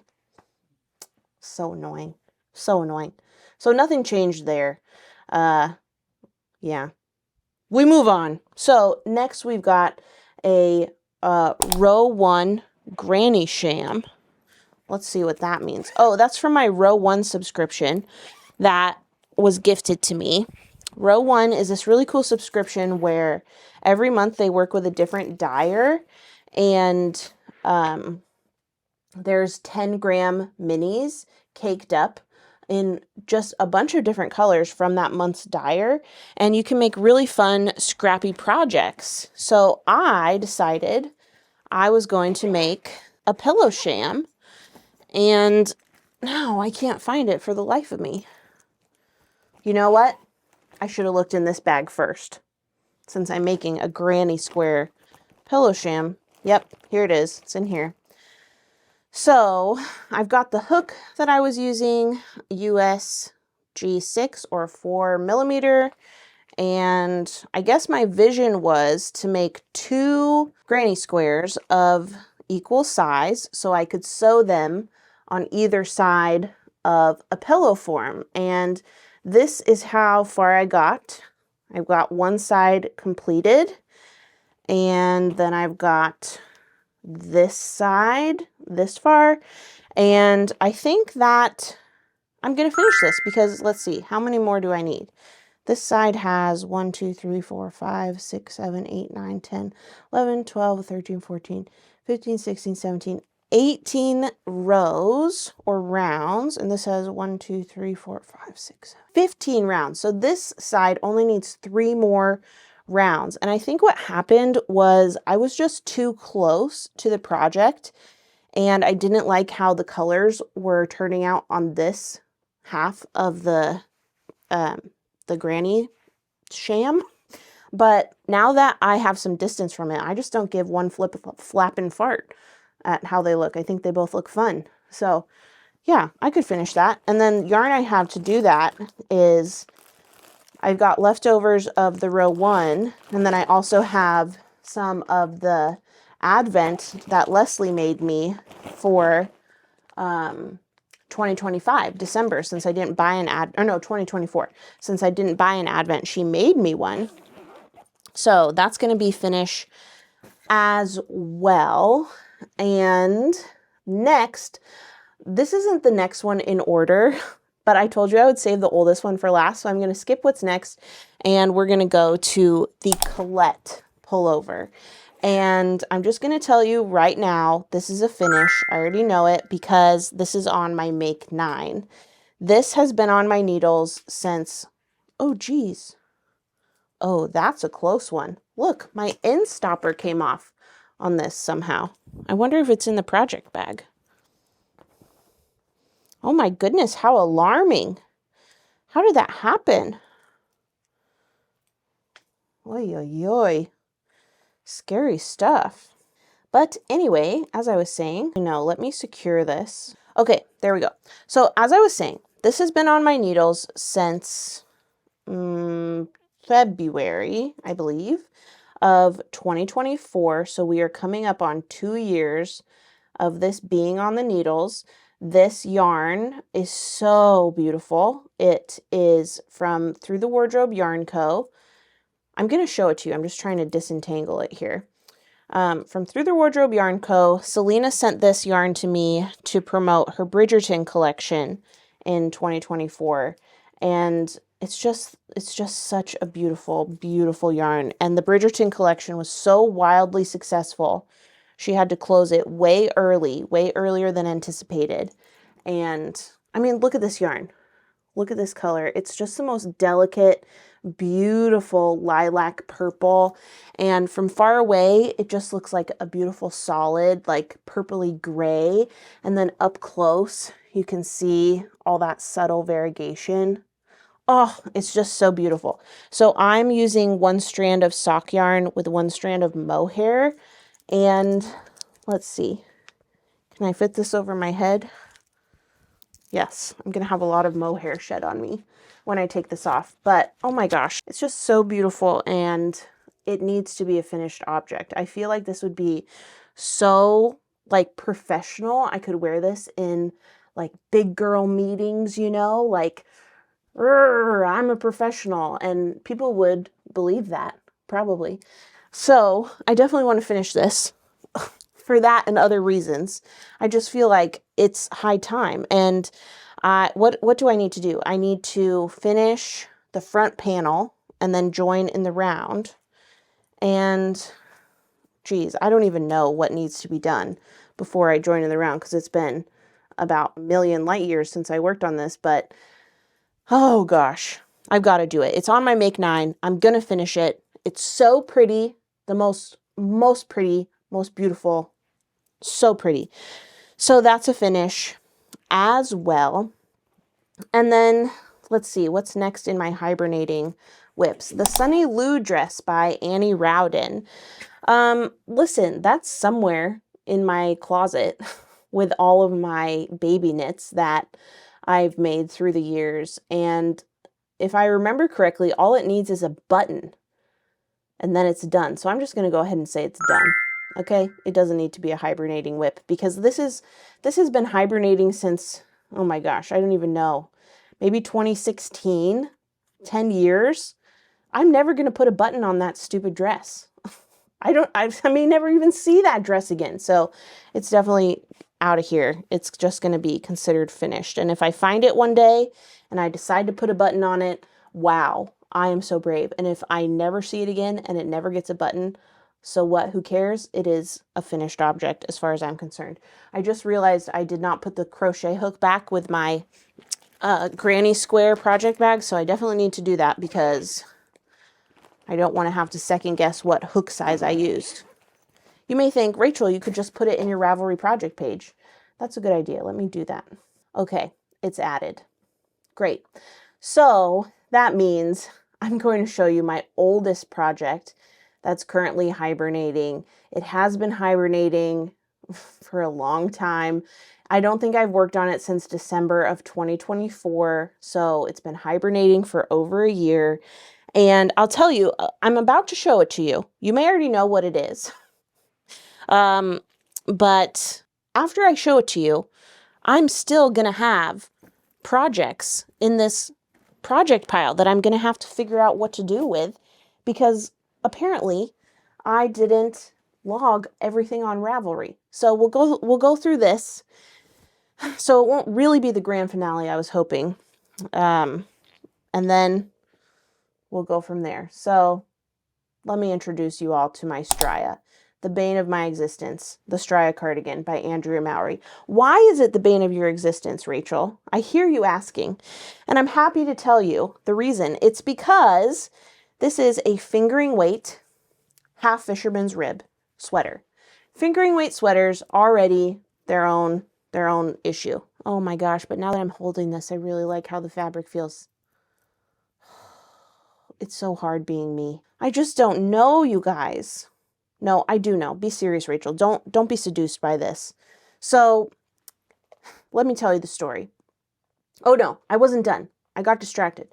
So annoying. So annoying. So nothing changed there. Yeah. We move on. So next we've got a row 1 granny sham. Let's see what that means. Oh, that's from my Row 1 subscription that was gifted to me. Row 1 is this really cool subscription where every month they work with a different dyer, and there's 10-gram minis caked up in just a bunch of different colors from that month's dyer, and you can make really fun, scrappy projects. So I decided I was going to make a pillow sham, and now I can't find it for the life of me. You know what? I should have looked in this bag first, since I'm making a granny square pillow sham. Yep, here it is. It's in here. So I've got the hook that I was using, US G6 or 4mm, and I guess my vision was to make 2 granny squares of equal size so I could sew them on either side of a pillow form. And this is how far I got. I've got one side completed, and then I've got this side this far, and I think that I'm gonna finish this because let's see, how many more do I need? This side has 1, 2, 3, 4, 5, 6, 7, 8, 9, 10, 11, 12, 13, 14, 15, 16, 17, 18 rows or rounds, and this has 1, 2, 3, 4, 5, 6, 7, 15 rounds. So this side only needs 3 more rounds. And I think what happened was I was just too close to the project, and I didn't like how the colors were turning out on this half of the granny sham. But now that I have some distance from it, I just don't give one flap and fart at how they look. I think they both look fun. So yeah, I could finish that. And then yarn I have to do that is I've got leftovers of the Row 1, and then I also have some of the Advent that Leslie made me for 2025, December, since I didn't buy an 2024. Since I didn't buy an Advent, she made me one. So that's going to be finished as well. And next, this isn't the next one in order, but I told you I would save the oldest one for last, so I'm going to skip what's next, and we're going to go to the Colette pullover. And I'm just going to tell you right now, this is a finish. I already know it because this is on my Make 9. This has been on my needles since, oh geez. Oh, that's a close one. Look, my end stopper came off on this somehow. I wonder if it's in the project bag. Oh my goodness, how alarming. How did that happen? Oy, oy, oy. Scary stuff. But anyway, as I was saying, let me secure this. Okay, there we go. So as I was saying, this has been on my needles since February, I believe, of 2024. So we are coming up on 2 years of this being on the needles. This yarn is so beautiful. It is from Through the Wardrobe Yarn Co. I'm going to show it to you. I'm just trying to disentangle it here. From Through the Wardrobe Yarn Co. Selena sent this yarn to me to promote her Bridgerton collection in 2024. And it's just such a beautiful, beautiful yarn. And the Bridgerton collection was so wildly successful. She had to close it way earlier than anticipated. And I mean, look at this yarn. Look at this color. It's just the most delicate, beautiful lilac purple. And from far away, it just looks like a beautiful solid, like purpley gray. And then up close, you can see all that subtle variegation. Oh, it's just so beautiful. So I'm using 1 strand of sock yarn with 1 strand of mohair. And let's see, can I fit this over my head? Yes, I'm going to have a lot of mohair shed on me when I take this off. But oh my gosh, it's just so beautiful, and it needs to be a finished object. I feel like this would be so like professional. I could wear this in like big girl meetings, like I'm a professional, and people would believe that probably. So I definitely want to finish this. for that and other reasons. I just feel like it's high time. And what do I need to do? I need to finish the front panel and then join in the round. And geez, I don't even know what needs to be done before I join in the round, because it's been about a million light years since I worked on this, but oh gosh, I've got to do it. It's on my Make 9. I'm going to finish it. It's so pretty. The most pretty, most beautiful. So pretty. So that's a finish as well. And then let's see, what's next in my hibernating whips? The Sunny Lou dress by Annie Rowden. Listen, that's somewhere in my closet with all of my baby knits that I've made through the years. And if I remember correctly, all it needs is a button and then it's done. So I'm just going to go ahead and say it's done. Okay. It doesn't need to be a hibernating whip, because this has been hibernating since, oh my gosh, I don't even know, maybe 2016, 10 years. I'm never going to put a button on that stupid dress. I may never even see that dress again. So it's definitely out of here. It's just going to be considered finished. And if I find it one day and I decide to put a button on it, wow, I am so brave. And if I never see it again and it never gets a button, so what? Who cares? It is a finished object as far as I'm concerned. I just realized I did not put the crochet hook back with my granny square project bag. So I definitely need to do that, because I don't want to have to second guess what hook size I used. You may think, Rachel, you could just put it in your Ravelry project page. That's a good idea. Let me do that. Okay, it's added. Great. So that means I'm going to show you my oldest project that's currently hibernating. It has been hibernating for a long time. I don't think I've worked on it since December of 2024. So it's been hibernating for over a year. And I'll tell you, I'm about to show it to you. You may already know what it is. But after I show it to you, I'm still going to have projects in this project pile that I'm going to have to figure out what to do with, because apparently I didn't log everything on Ravelry. So we'll go through this. So it won't really be the grand finale I was hoping. And then we'll go from there. So let me introduce you all to my Strya, the bane of my existence, the Strya cardigan by Andrea Mowry. Why is it the bane of your existence, Rachel? I hear you asking, and I'm happy to tell you the reason. It's because this is a fingering weight, half fisherman's rib sweater. Fingering weight sweaters already their own issue. Oh my gosh, but now that I'm holding this, I really like how the fabric feels. It's so hard being me. I just don't know, you guys. No, I do know. Be serious, Rachel. Don't be seduced by this. So let me tell you the story. Oh no, I wasn't done. I got distracted.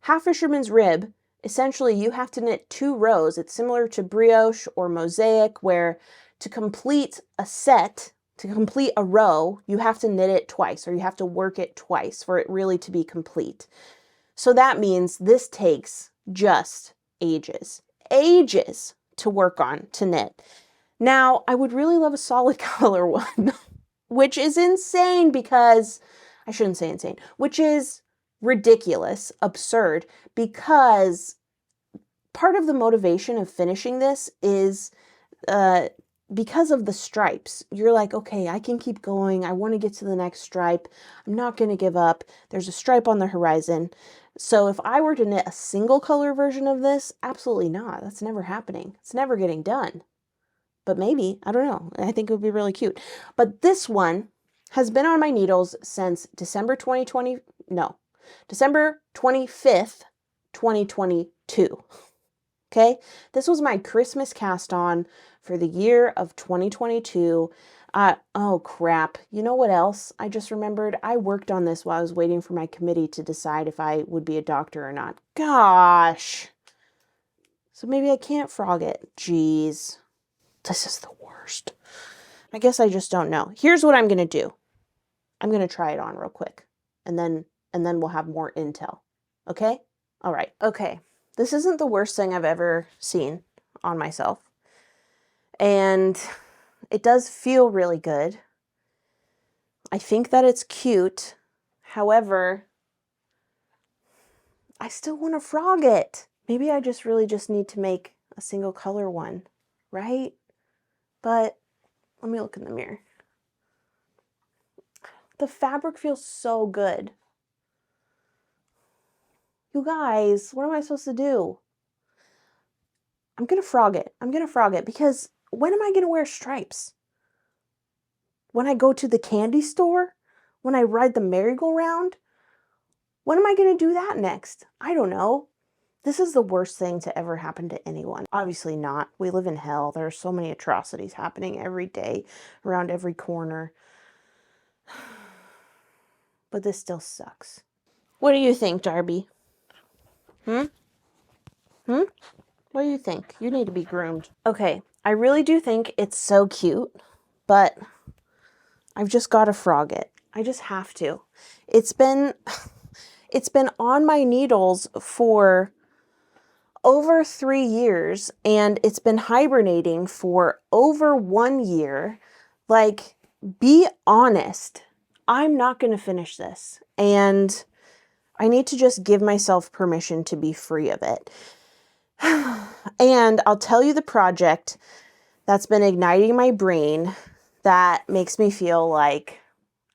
Half fisherman's rib, essentially you have to knit 2 rows. It's similar to brioche or mosaic, where to complete a set, to complete a row, you have to knit it twice, or you have to work it twice for it really to be complete. So that means this takes just ages to work on, to knit. Now, I would really love a solid color one, which is insane because, I shouldn't say insane, which is ridiculous, absurd, because part of the motivation of finishing this is because of the stripes. You're like, okay, I can keep going. I want to get to the next stripe. I'm not going to give up. There's a stripe on the horizon. So if I were to knit a single color version of this, absolutely not. That's never happening. It's never getting done. But maybe, I don't know. I think it would be really cute. But this one has been on my needles since December 25th, 2022. Okay, this was my Christmas cast on for the year of 2022. Oh crap. You know what else? I just remembered I worked on this while I was waiting for my committee to decide if I would be a doctor or not. Gosh. So maybe I can't frog it. Jeez. This is the worst. I guess I just don't know. Here's what I'm going to do. I'm going to try it on real quick, and then we'll have more intel. Okay? All right. Okay. This isn't the worst thing I've ever seen on myself. And It does feel really good. I think that it's cute. However, I still want to frog it. Maybe I really just need to make a single color one, right? But let me look in the mirror. The fabric feels so good. You guys, what am I supposed to do? I'm going to frog it. I'm going to frog it because when am I going to wear stripes? When I go to the candy store? When I ride the merry-go-round? When am I going to do that next? I don't know. This is the worst thing to ever happen to anyone. Obviously not. We live in hell. There are so many atrocities happening every day around every corner. But this still sucks. What do you think, Darby? What do you think? You need to be groomed. Okay, I really do think it's so cute, but I've just got to frog it. I just have to. It's been on my needles for over 3 years, and it's been hibernating for over 1 year. Like, be honest. I'm not going to finish this, and I need to just give myself permission to be free of it. And I'll tell you the project that's been igniting my brain that makes me feel like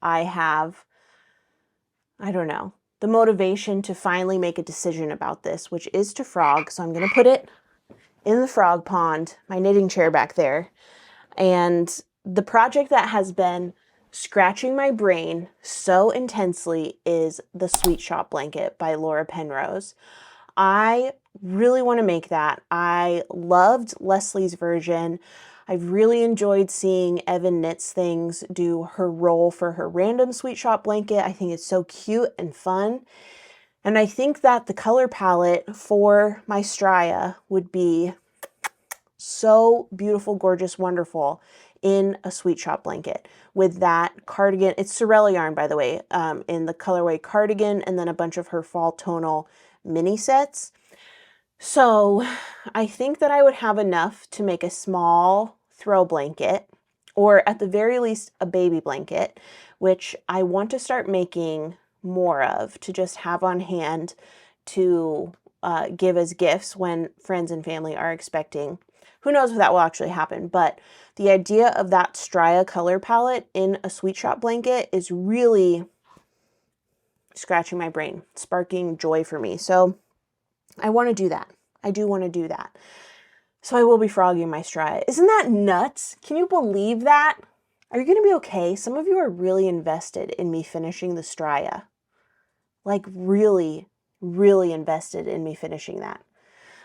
I have, I don't know, the motivation to finally make a decision about this, which is to frog. So I'm going to put it in the frog pond, my knitting chair back there. And the project that has been scratching my brain so intensely is the Sweet Shop blanket by Laura Penrose. I really want to make that. I loved Leslie's version. I've really enjoyed seeing Evan Knits Things do her roll for her random Sweet Shop blanket. I think it's so cute and fun. And I think that the color palette for my Strya would be so beautiful, gorgeous, wonderful in a Sweet Shop blanket with that cardigan. It's Sorella yarn, by the way, in the colorway Cardigan, and then a bunch of her fall tonal mini sets. So I think that I would have enough to make a small throw blanket, or at the very least a baby blanket, which I want to start making more of to just have on hand to give as gifts when friends and family are expecting. Who knows if that will actually happen, but the idea of that Strya color palette in a Sweet Shop blanket is really scratching my brain, sparking joy for me. So I want to do that. I do want to do that. So I will be frogging my Strya. Isn't that nuts? Can you believe that? Are you going to be okay? Some of you are really invested in me finishing the Strya. Like really, really invested in me finishing that.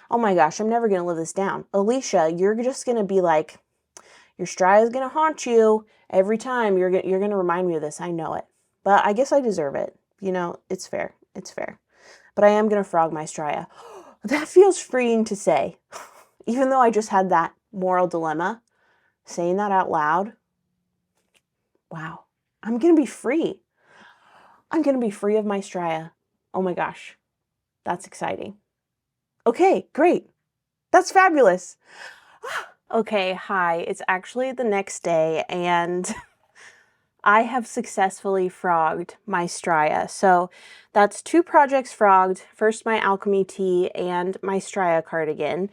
Oh my gosh, I'm never going to live this down. Alicia, you're just going to be like, your Strya is going to haunt you every time. You're going to remind me of this. I know it. But I guess I deserve it. You know, it's fair. It's fair. But I am going to frog my Strya. That feels freeing to say. Even though I just had that moral dilemma, saying that out loud, wow, I'm going to be free. I'm going to be free of my Strya. Oh my gosh, that's exciting. Okay, great. That's fabulous. Okay, hi. It's actually the next day, and I have successfully frogged my Strya. So that's 2 projects frogged. First my Alchemy tee and my Strya cardigan.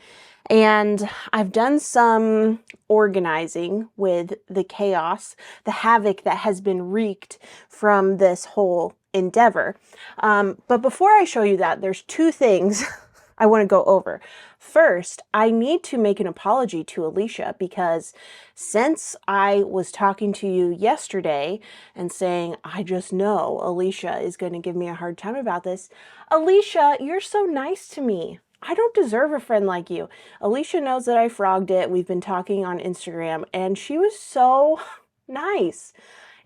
And I've done some organizing with the chaos, the havoc that has been wreaked from this whole endeavor. But before I show you that, there's 2 things I want to go over. First, I need to make an apology to Alicia because since I was talking to you yesterday and saying, I just know Alicia is going to give me a hard time about this, Alicia, you're so nice to me. I don't deserve a friend like you. Alicia knows that I frogged it. We've been talking on Instagram, and she was so nice.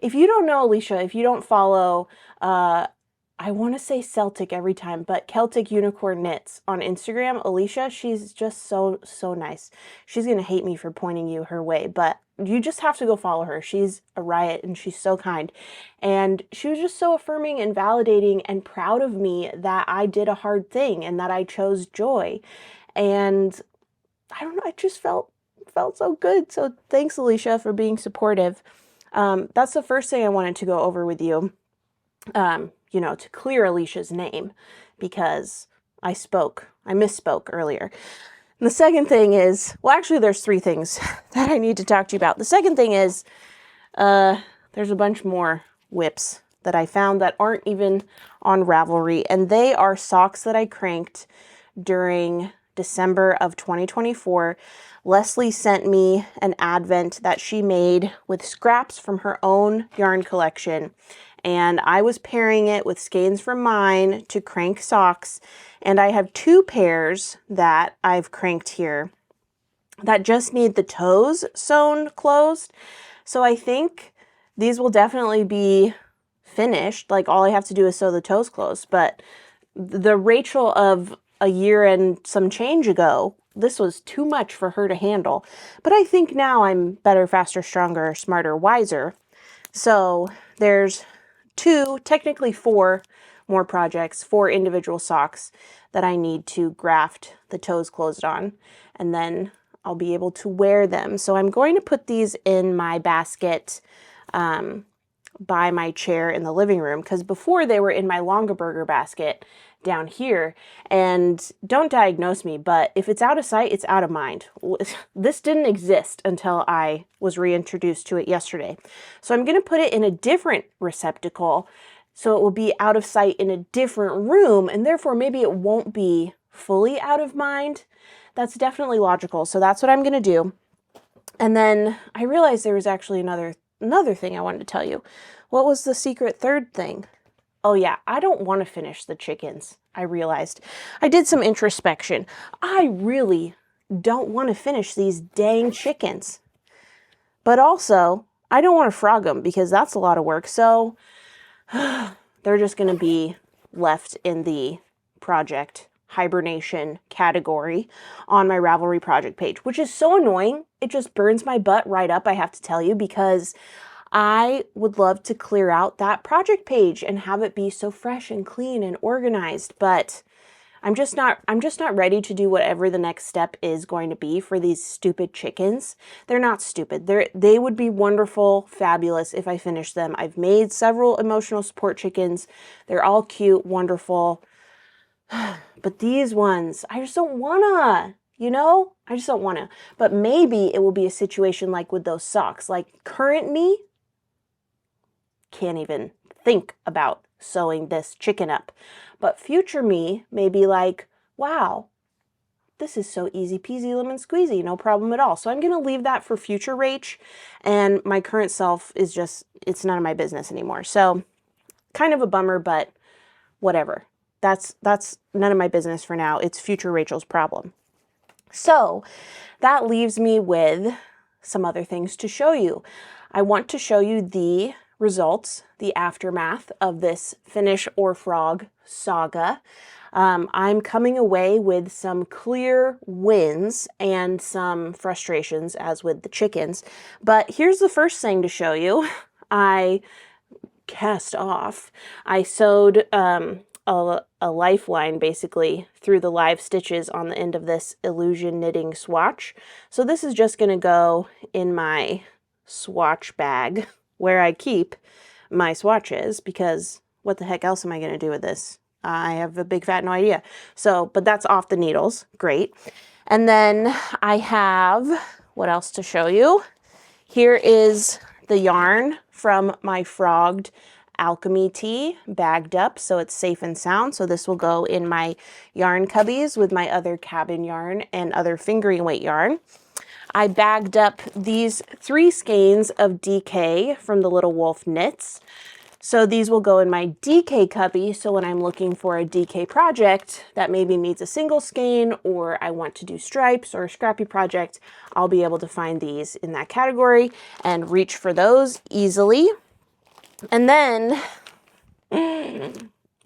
If you don't know Alicia, if you don't follow, I want to say Celtic every time, but Celtic Unicorn Knits on Instagram, Alicia, she's just so nice. She's going to hate me for pointing you her way, but you just have to go follow her. She's a riot and she's so kind. And she was just so affirming and validating and proud of me that I did a hard thing and that I chose joy. And I don't know, I just felt felt so good. So thanks, Alicia, for being supportive. That's the first thing I wanted to go over with you, you know, to clear Alicia's name, because I misspoke earlier. And the second thing is, well, actually there's three things that I need to talk to you about. The second thing is, there's a bunch more whips that I found that aren't even on Ravelry, and they are socks that I cranked during December of 2024. Leslie sent me an advent that she made with scraps from her own yarn collection, and I was pairing it with skeins from mine to crank socks, and I have two pairs that I've cranked here that just need the toes sewn closed. So I think these will definitely be finished. Like, all I have to do is sew the toes closed. But the Rachel of a year and some change ago, this was too much for her to handle. But I think now I'm better, faster, stronger, smarter, wiser. So there's two, technically four more projects, 4 individual socks that I need to graft the toes closed on, and then I'll be able to wear them. So I'm going to put these in my basket by my chair in the living room, because before they were in my Longaberger basket down here. And don't diagnose me, but if it's out of sight, it's out of mind. This didn't exist until I was reintroduced to it yesterday. So I'm going to put it in a different receptacle, so it will be out of sight in a different room, and therefore maybe it won't be fully out of mind. That's definitely logical. So that's what I'm going to do. And then I realized there was actually another thing I wanted to tell you. What was the secret third thing? Oh yeah, I don't want to finish the chickens. I realized. I did some introspection. I really don't want to finish these dang chickens. But also, I don't want to frog them, because that's a lot of work. So they're just going to be left in the project hibernation category on my Ravelry project page, which is so annoying. It just burns my butt right up, I have to tell you, because I would love to clear out that project page and have it be so fresh and clean and organized, but I'm just not ready to do whatever the next step is going to be for these stupid chickens. They're not stupid. They would be wonderful, fabulous if I finished them. I've made several emotional support chickens. They're all cute, wonderful. But these ones, I just don't wanna, you know? I just don't wanna. But maybe it will be a situation like with those socks. Like, current me can't even think about sewing this chicken up. But future me may be like, wow, this is so easy peasy lemon squeezy, no problem at all. So I'm going to leave that for future Rach, and my current self is just, it's none of my business anymore. So kind of a bummer, but whatever. That's none of my business for now. It's future Rachel's problem. So that leaves me with some other things to show you. I want to show you the results, the aftermath of this Finish or Frog saga. I'm coming away with some clear wins and some frustrations, as with the chickens. But here's the first thing to show you. I cast off. I sewed a lifeline basically through the live stitches on the end of this Illusion knitting swatch. So this is just going to go in my swatch bag where I keep my swatches, because what the heck else am I going to do with this? I have a big fat no idea. So, but that's off the needles. Great. And then I have, what else to show you? Here is the yarn from my frogged Alchemy tee, bagged up so it's safe and sound. So this will go in my yarn cubbies with my other cabin yarn and other fingering weight yarn. I bagged up these 3 skeins of DK from the Little Wolf Knits. So these will go in my DK cubby, so when I'm looking for a DK project that maybe needs a single skein, or I want to do stripes or a scrappy project, I'll be able to find these in that category and reach for those easily. And then the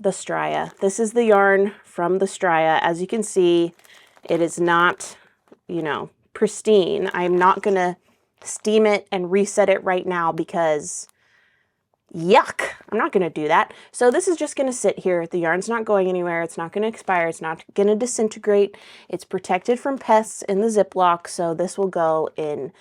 Strya. This is the yarn from the Strya. As you can see, it is not, you know, pristine. I'm not going to steam it and reset it right now because Yuck, I'm not gonna do that. So this is just gonna sit here. The yarn's not going anywhere. It's not gonna expire. It's not gonna disintegrate. It's protected from pests in the Ziploc. So this will go in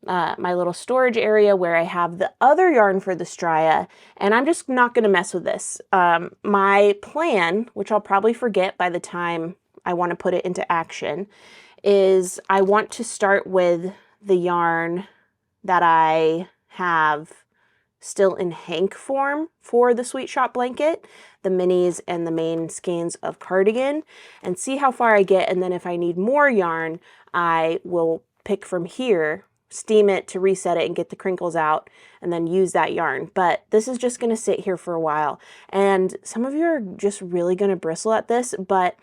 my little storage area where I have the other yarn for the Strya, and I'm just not gonna mess with this. My plan, which I'll probably forget by the time I wanna put it into action, is I want to start with the yarn that I have still in hank form for the Sweet Shop blanket, the minis and the main skeins of Cardigan, and see how far I get. And then if I need more yarn, I will pick from here, steam it to reset it and get the crinkles out, and then use that yarn. But this is just going to sit here for a while. And some of you are just really going to bristle at this, but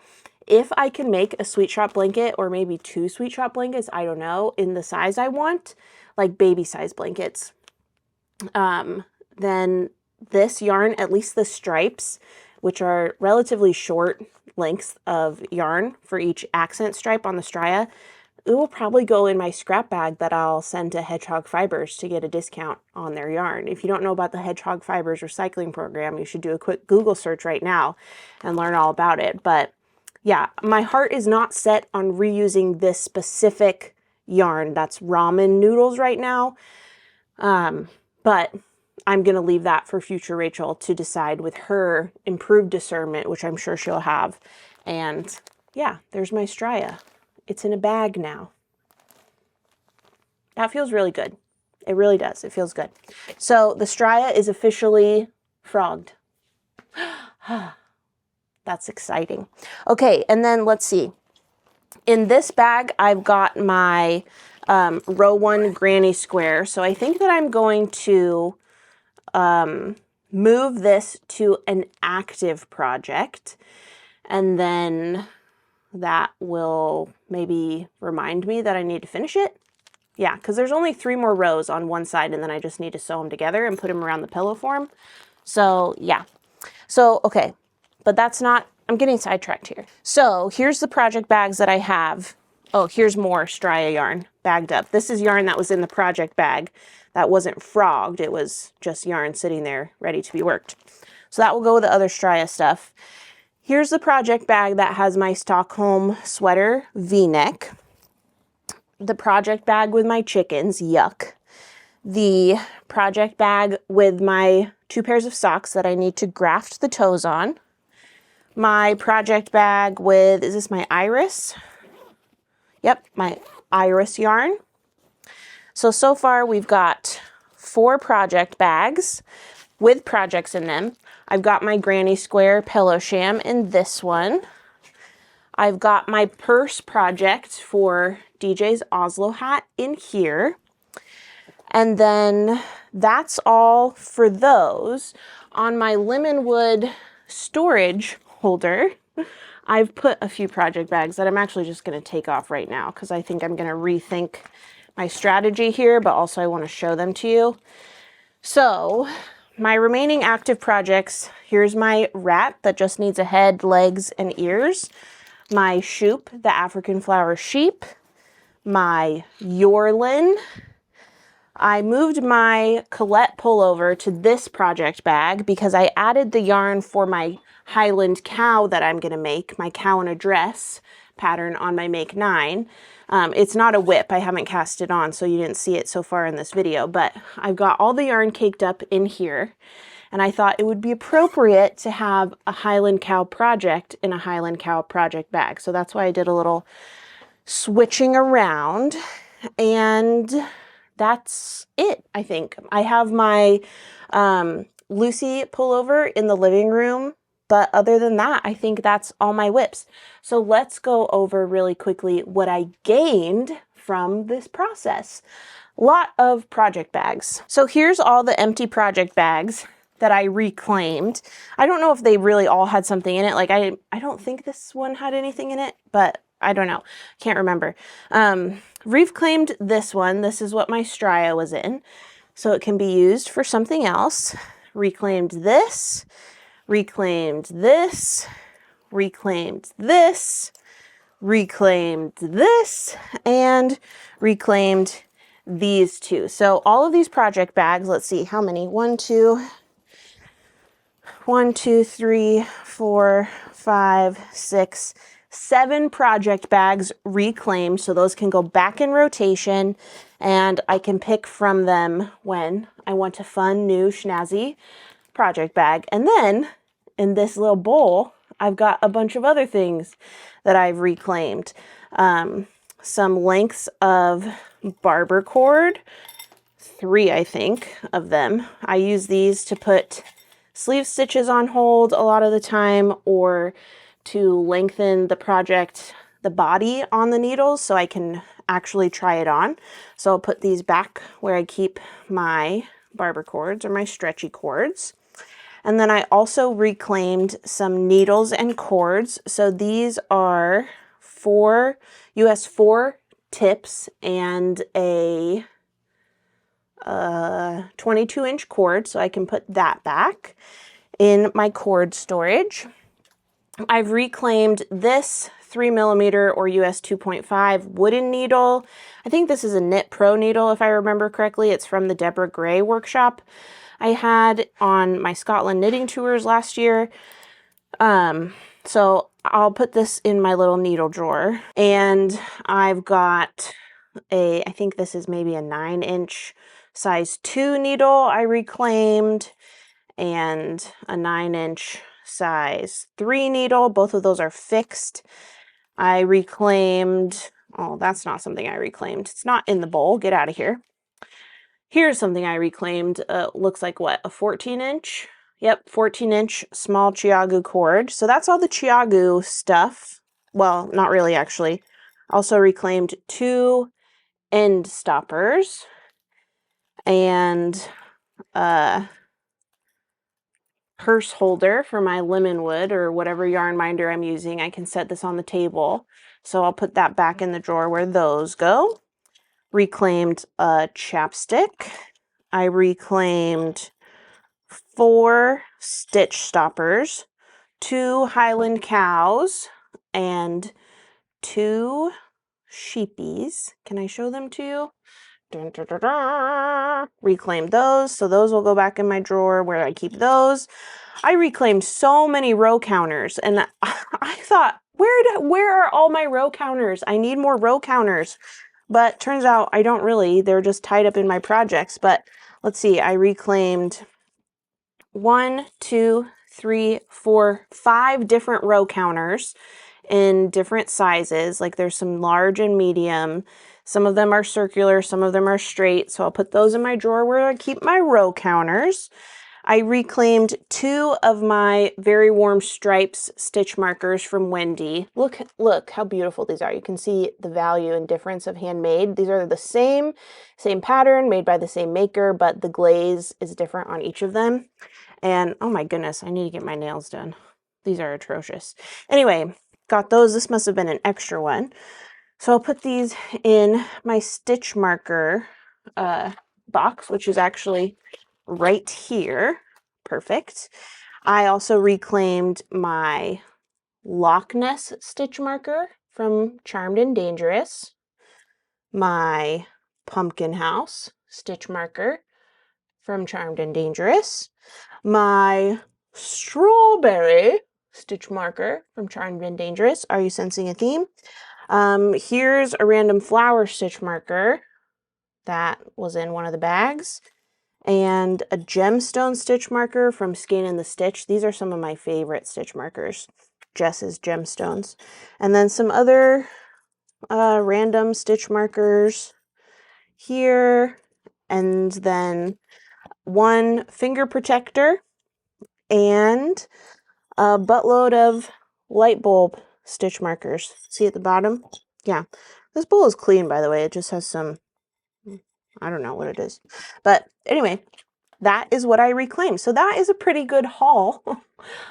if I can make a Sweet Shop blanket, or maybe 2 Sweet Shop blankets, I don't know, in the size I want, like baby size blankets, then this yarn, at least the stripes, which are relatively short lengths of yarn for each accent stripe on the Strya, it will probably go in my scrap bag that I'll send to Hedgehog Fibers to get a discount on their yarn. If you don't know about the Hedgehog Fibers recycling program, you should do a quick Google search right now and learn all about it. But yeah, my heart is not set on reusing this specific yarn that's ramen noodles right now. But I'm going to leave that for future Rachel to decide with her improved discernment, which I'm sure she'll have. And yeah, there's my Strya. It's in a bag now. That feels really good. It really does. It feels good. So the Strya is officially frogged. That's exciting. Okay, and then let's see. In this bag, I've got my row 1 granny square. So I think that I'm going to move this to an active project, and then that will maybe remind me that I need to finish it. Yeah, because there's only 3 more rows on one side, and then I just need to sew them together and put them around the pillow form. So yeah, so okay, but that's not, I'm getting sidetracked here. So here's the project bags that I have. Oh, here's more Strya yarn bagged up. This is yarn that was in the project bag that wasn't frogged. It was just yarn sitting there ready to be worked. So that will go with the other Strya stuff. Here's the project bag that has my Stockholm sweater V-neck. The project bag with my chickens, yuck. The project bag with my 2 pairs of socks that I need to graft the toes on. My project bag with, is this my iris? Yep, my iris yarn. So far we've got 4 project bags with projects in them. I've got my granny square pillow sham in this one. I've got my purse project for DJ's Oslo hat in here. And then that's all for those. On my Lemonwood storage holder, I've put a few project bags that I'm actually just going to take off right now because I think I'm going to rethink my strategy here, but also I want to show them to you. So my remaining active projects, here's my rat that just needs a head, legs, and ears. My shoop, the African flower sheep. My Yorlin. I moved my Colette pullover to this project bag because I added the yarn for my Highland cow that I'm going to make, my cow in a dress pattern on my Make 9. It's not a whip. I haven't cast it on, so you didn't see it so far in this video, but I've got all the yarn caked up in here, and I thought it would be appropriate to have a Highland cow project in a Highland cow project bag. So that's why I did a little switching around, and that's it, I think. I have my Lucy pullover in the living room, but other than that, I think that's all my whips. So let's go over really quickly what I gained from this process. A lot of project bags. So here's all the empty project bags that I reclaimed. I don't know if they really all had something in it. Like I don't think this one had anything in it, but I don't know. Can't remember. Reclaimed this one. This is what my Strya was in. So it can be used for something else. Reclaimed this. Reclaimed this. Reclaimed this. Reclaimed this. And reclaimed these 2. So all of these project bags, let's see how many. 1, 2, 1, 2, 3, 4, 5, 6, 7 project bags reclaimed, so those can go back in rotation, and I can pick from them when I want a fun, new, snazzy project bag. And then in this little bowl, I've got a bunch of other things that I've reclaimed. Some lengths of barber cord, 3, I think, of them. I use these to put sleeve stitches on hold a lot of the time, or to lengthen the body on the needles so I can actually try it on. So I'll put these back where I keep my barber cords or my stretchy cords. And then I also reclaimed some needles and cords. So these are US 4 tips and a 22-inch cord, so I can put that back in my cord storage. I've reclaimed this 3mm or US 2.5 wooden needle. I think this is a Knit Pro needle, if I remember correctly. It's from the Deborah Gray workshop I had on my Scotland knitting tours last year. So I'll put this in my little needle drawer. And I've got I think this is maybe a 9-inch size 2 needle I reclaimed, and a 9-inch size 3 needle. Both of those are fixed. I reclaimed, oh, that's not something I reclaimed. It's not in the bowl. Get out of here. Here's something I reclaimed. Looks like what, a 14-inch? Yep, 14-inch small Chiagu cord. So that's all the Chiagu stuff. Well, not really, actually. Also reclaimed 2 end stoppers and a purse holder for my lemon wood or whatever yarn minder I'm using. I can set this on the table, so I'll put that back in the drawer where those go. Reclaimed a chapstick. I reclaimed 4 stitch stoppers, 2 Highland cows, and 2 sheepies. Can I show them to you? Dun, dun, dun, dun. Reclaimed those, so those will go back in my drawer where I keep those. I reclaimed so many row counters, and I thought, where are all my row counters? I need more row counters, but turns out I don't really. They're just tied up in my projects. But let's see, I reclaimed 1, 2, 3, 4, 5 different row counters in different sizes. Like there's some large and medium. Some of them are circular, some of them are straight. So I'll put those in my drawer where I keep my row counters. I reclaimed 2 of my Very Warm Stripes stitch markers from Wendy. Look how beautiful these are. You can see the value and difference of handmade. These are the same pattern, made by the same maker, but the glaze is different on each of them. And oh my goodness, I need to get my nails done. These are atrocious. Anyway, got those. This must have been an extra one. So I'll put these in my stitch marker box, which is actually right here. Perfect. I also reclaimed my Loch Ness stitch marker from Charmed and Dangerous, my Pumpkin House stitch marker from Charmed and Dangerous, my Strawberry stitch marker from Charmed and Dangerous. Are you sensing a theme? Here's a random flower stitch marker that was in one of the bags, and a gemstone stitch marker from Skein and the Stitch. These are some of my favorite stitch markers, Jess's gemstones. And then some other random stitch markers here, and then 1 finger protector and a buttload of light bulb stitch markers. See at the bottom? Yeah. This bowl is clean, by the way. It just has some, I don't know what it is. But anyway, that is what I reclaimed. So that is a pretty good haul,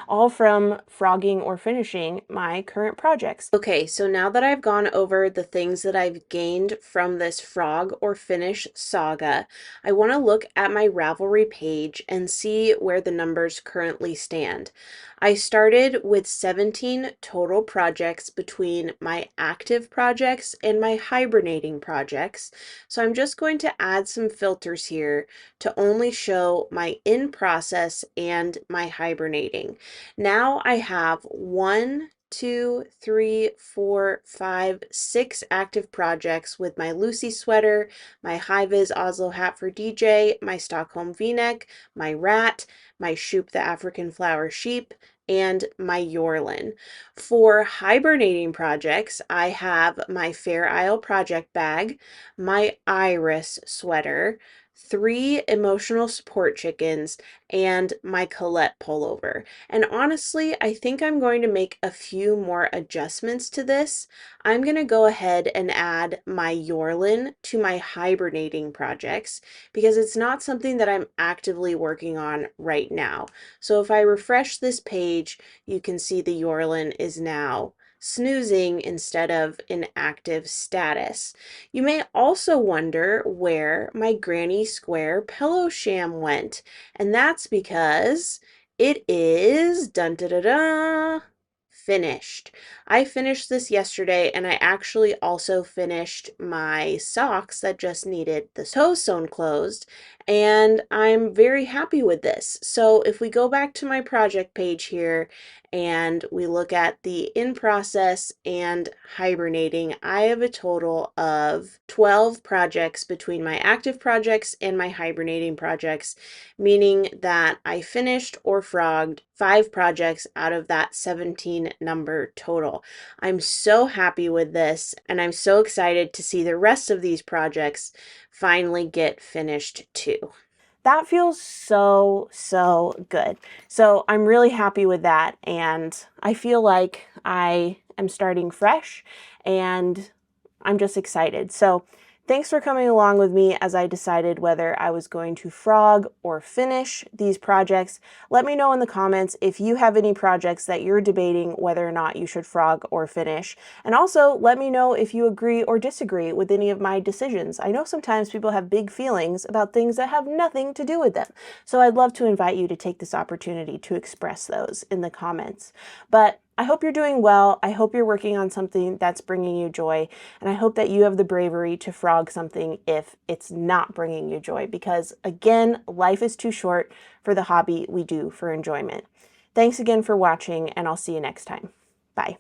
all from frogging or finishing my current projects. Okay, so now that I've gone over the things that I've gained from this frog or finish saga, I want to look at my Ravelry page and see where the numbers currently stand. I started with 17 total projects between my active projects and my hibernating projects. So I'm just going to add some filters here to only show show my in process and my hibernating. Now I have 1, 2, 3, 4, 5, 6 active projects with my Lucy sweater, my high-vis Oslo hat for DJ, my Stockholm v-neck, my rat, my Shoop the African Flower sheep, and my Yorlin. For hibernating projects, I have my Fair Isle project bag, my Iris sweater, 3 emotional support chickens, and my Colette pullover. And honestly, I think I'm going to make a few more adjustments to this. I'm going to go ahead and add my Yorlin to my hibernating projects because it's not something that I'm actively working on right now. So if I refresh this page, you can see the Yorlin is now snoozing instead of in active status. You may also wonder where my Granny Square pillow sham went, and that's because it is finished. I finished this yesterday, and I actually also finished my socks that just needed the toe sewn closed, and I'm very happy with this. So if we go back to my project page here and we look at the in process and hibernating, I have a total of 12 projects between my active projects and my hibernating projects, meaning that I finished or frogged 5 projects out of that 17 number total. I'm so happy with this, and I'm so excited to see the rest of these projects finally get finished too. That feels so, so good. So I'm really happy with that, and I feel like I am starting fresh, and I'm just excited. So thanks for coming along with me as I decided whether I was going to frog or finish these projects. Let me know in the comments if you have any projects that you're debating whether or not you should frog or finish. And also let me know if you agree or disagree with any of my decisions. I know sometimes people have big feelings about things that have nothing to do with them. So I'd love to invite you to take this opportunity to express those in the comments. But I hope you're doing well. I hope you're working on something that's bringing you joy. And I hope that you have the bravery to frog something if it's not bringing you joy. Because again, life is too short for the hobby we do for enjoyment. Thanks again for watching, and I'll see you next time. Bye.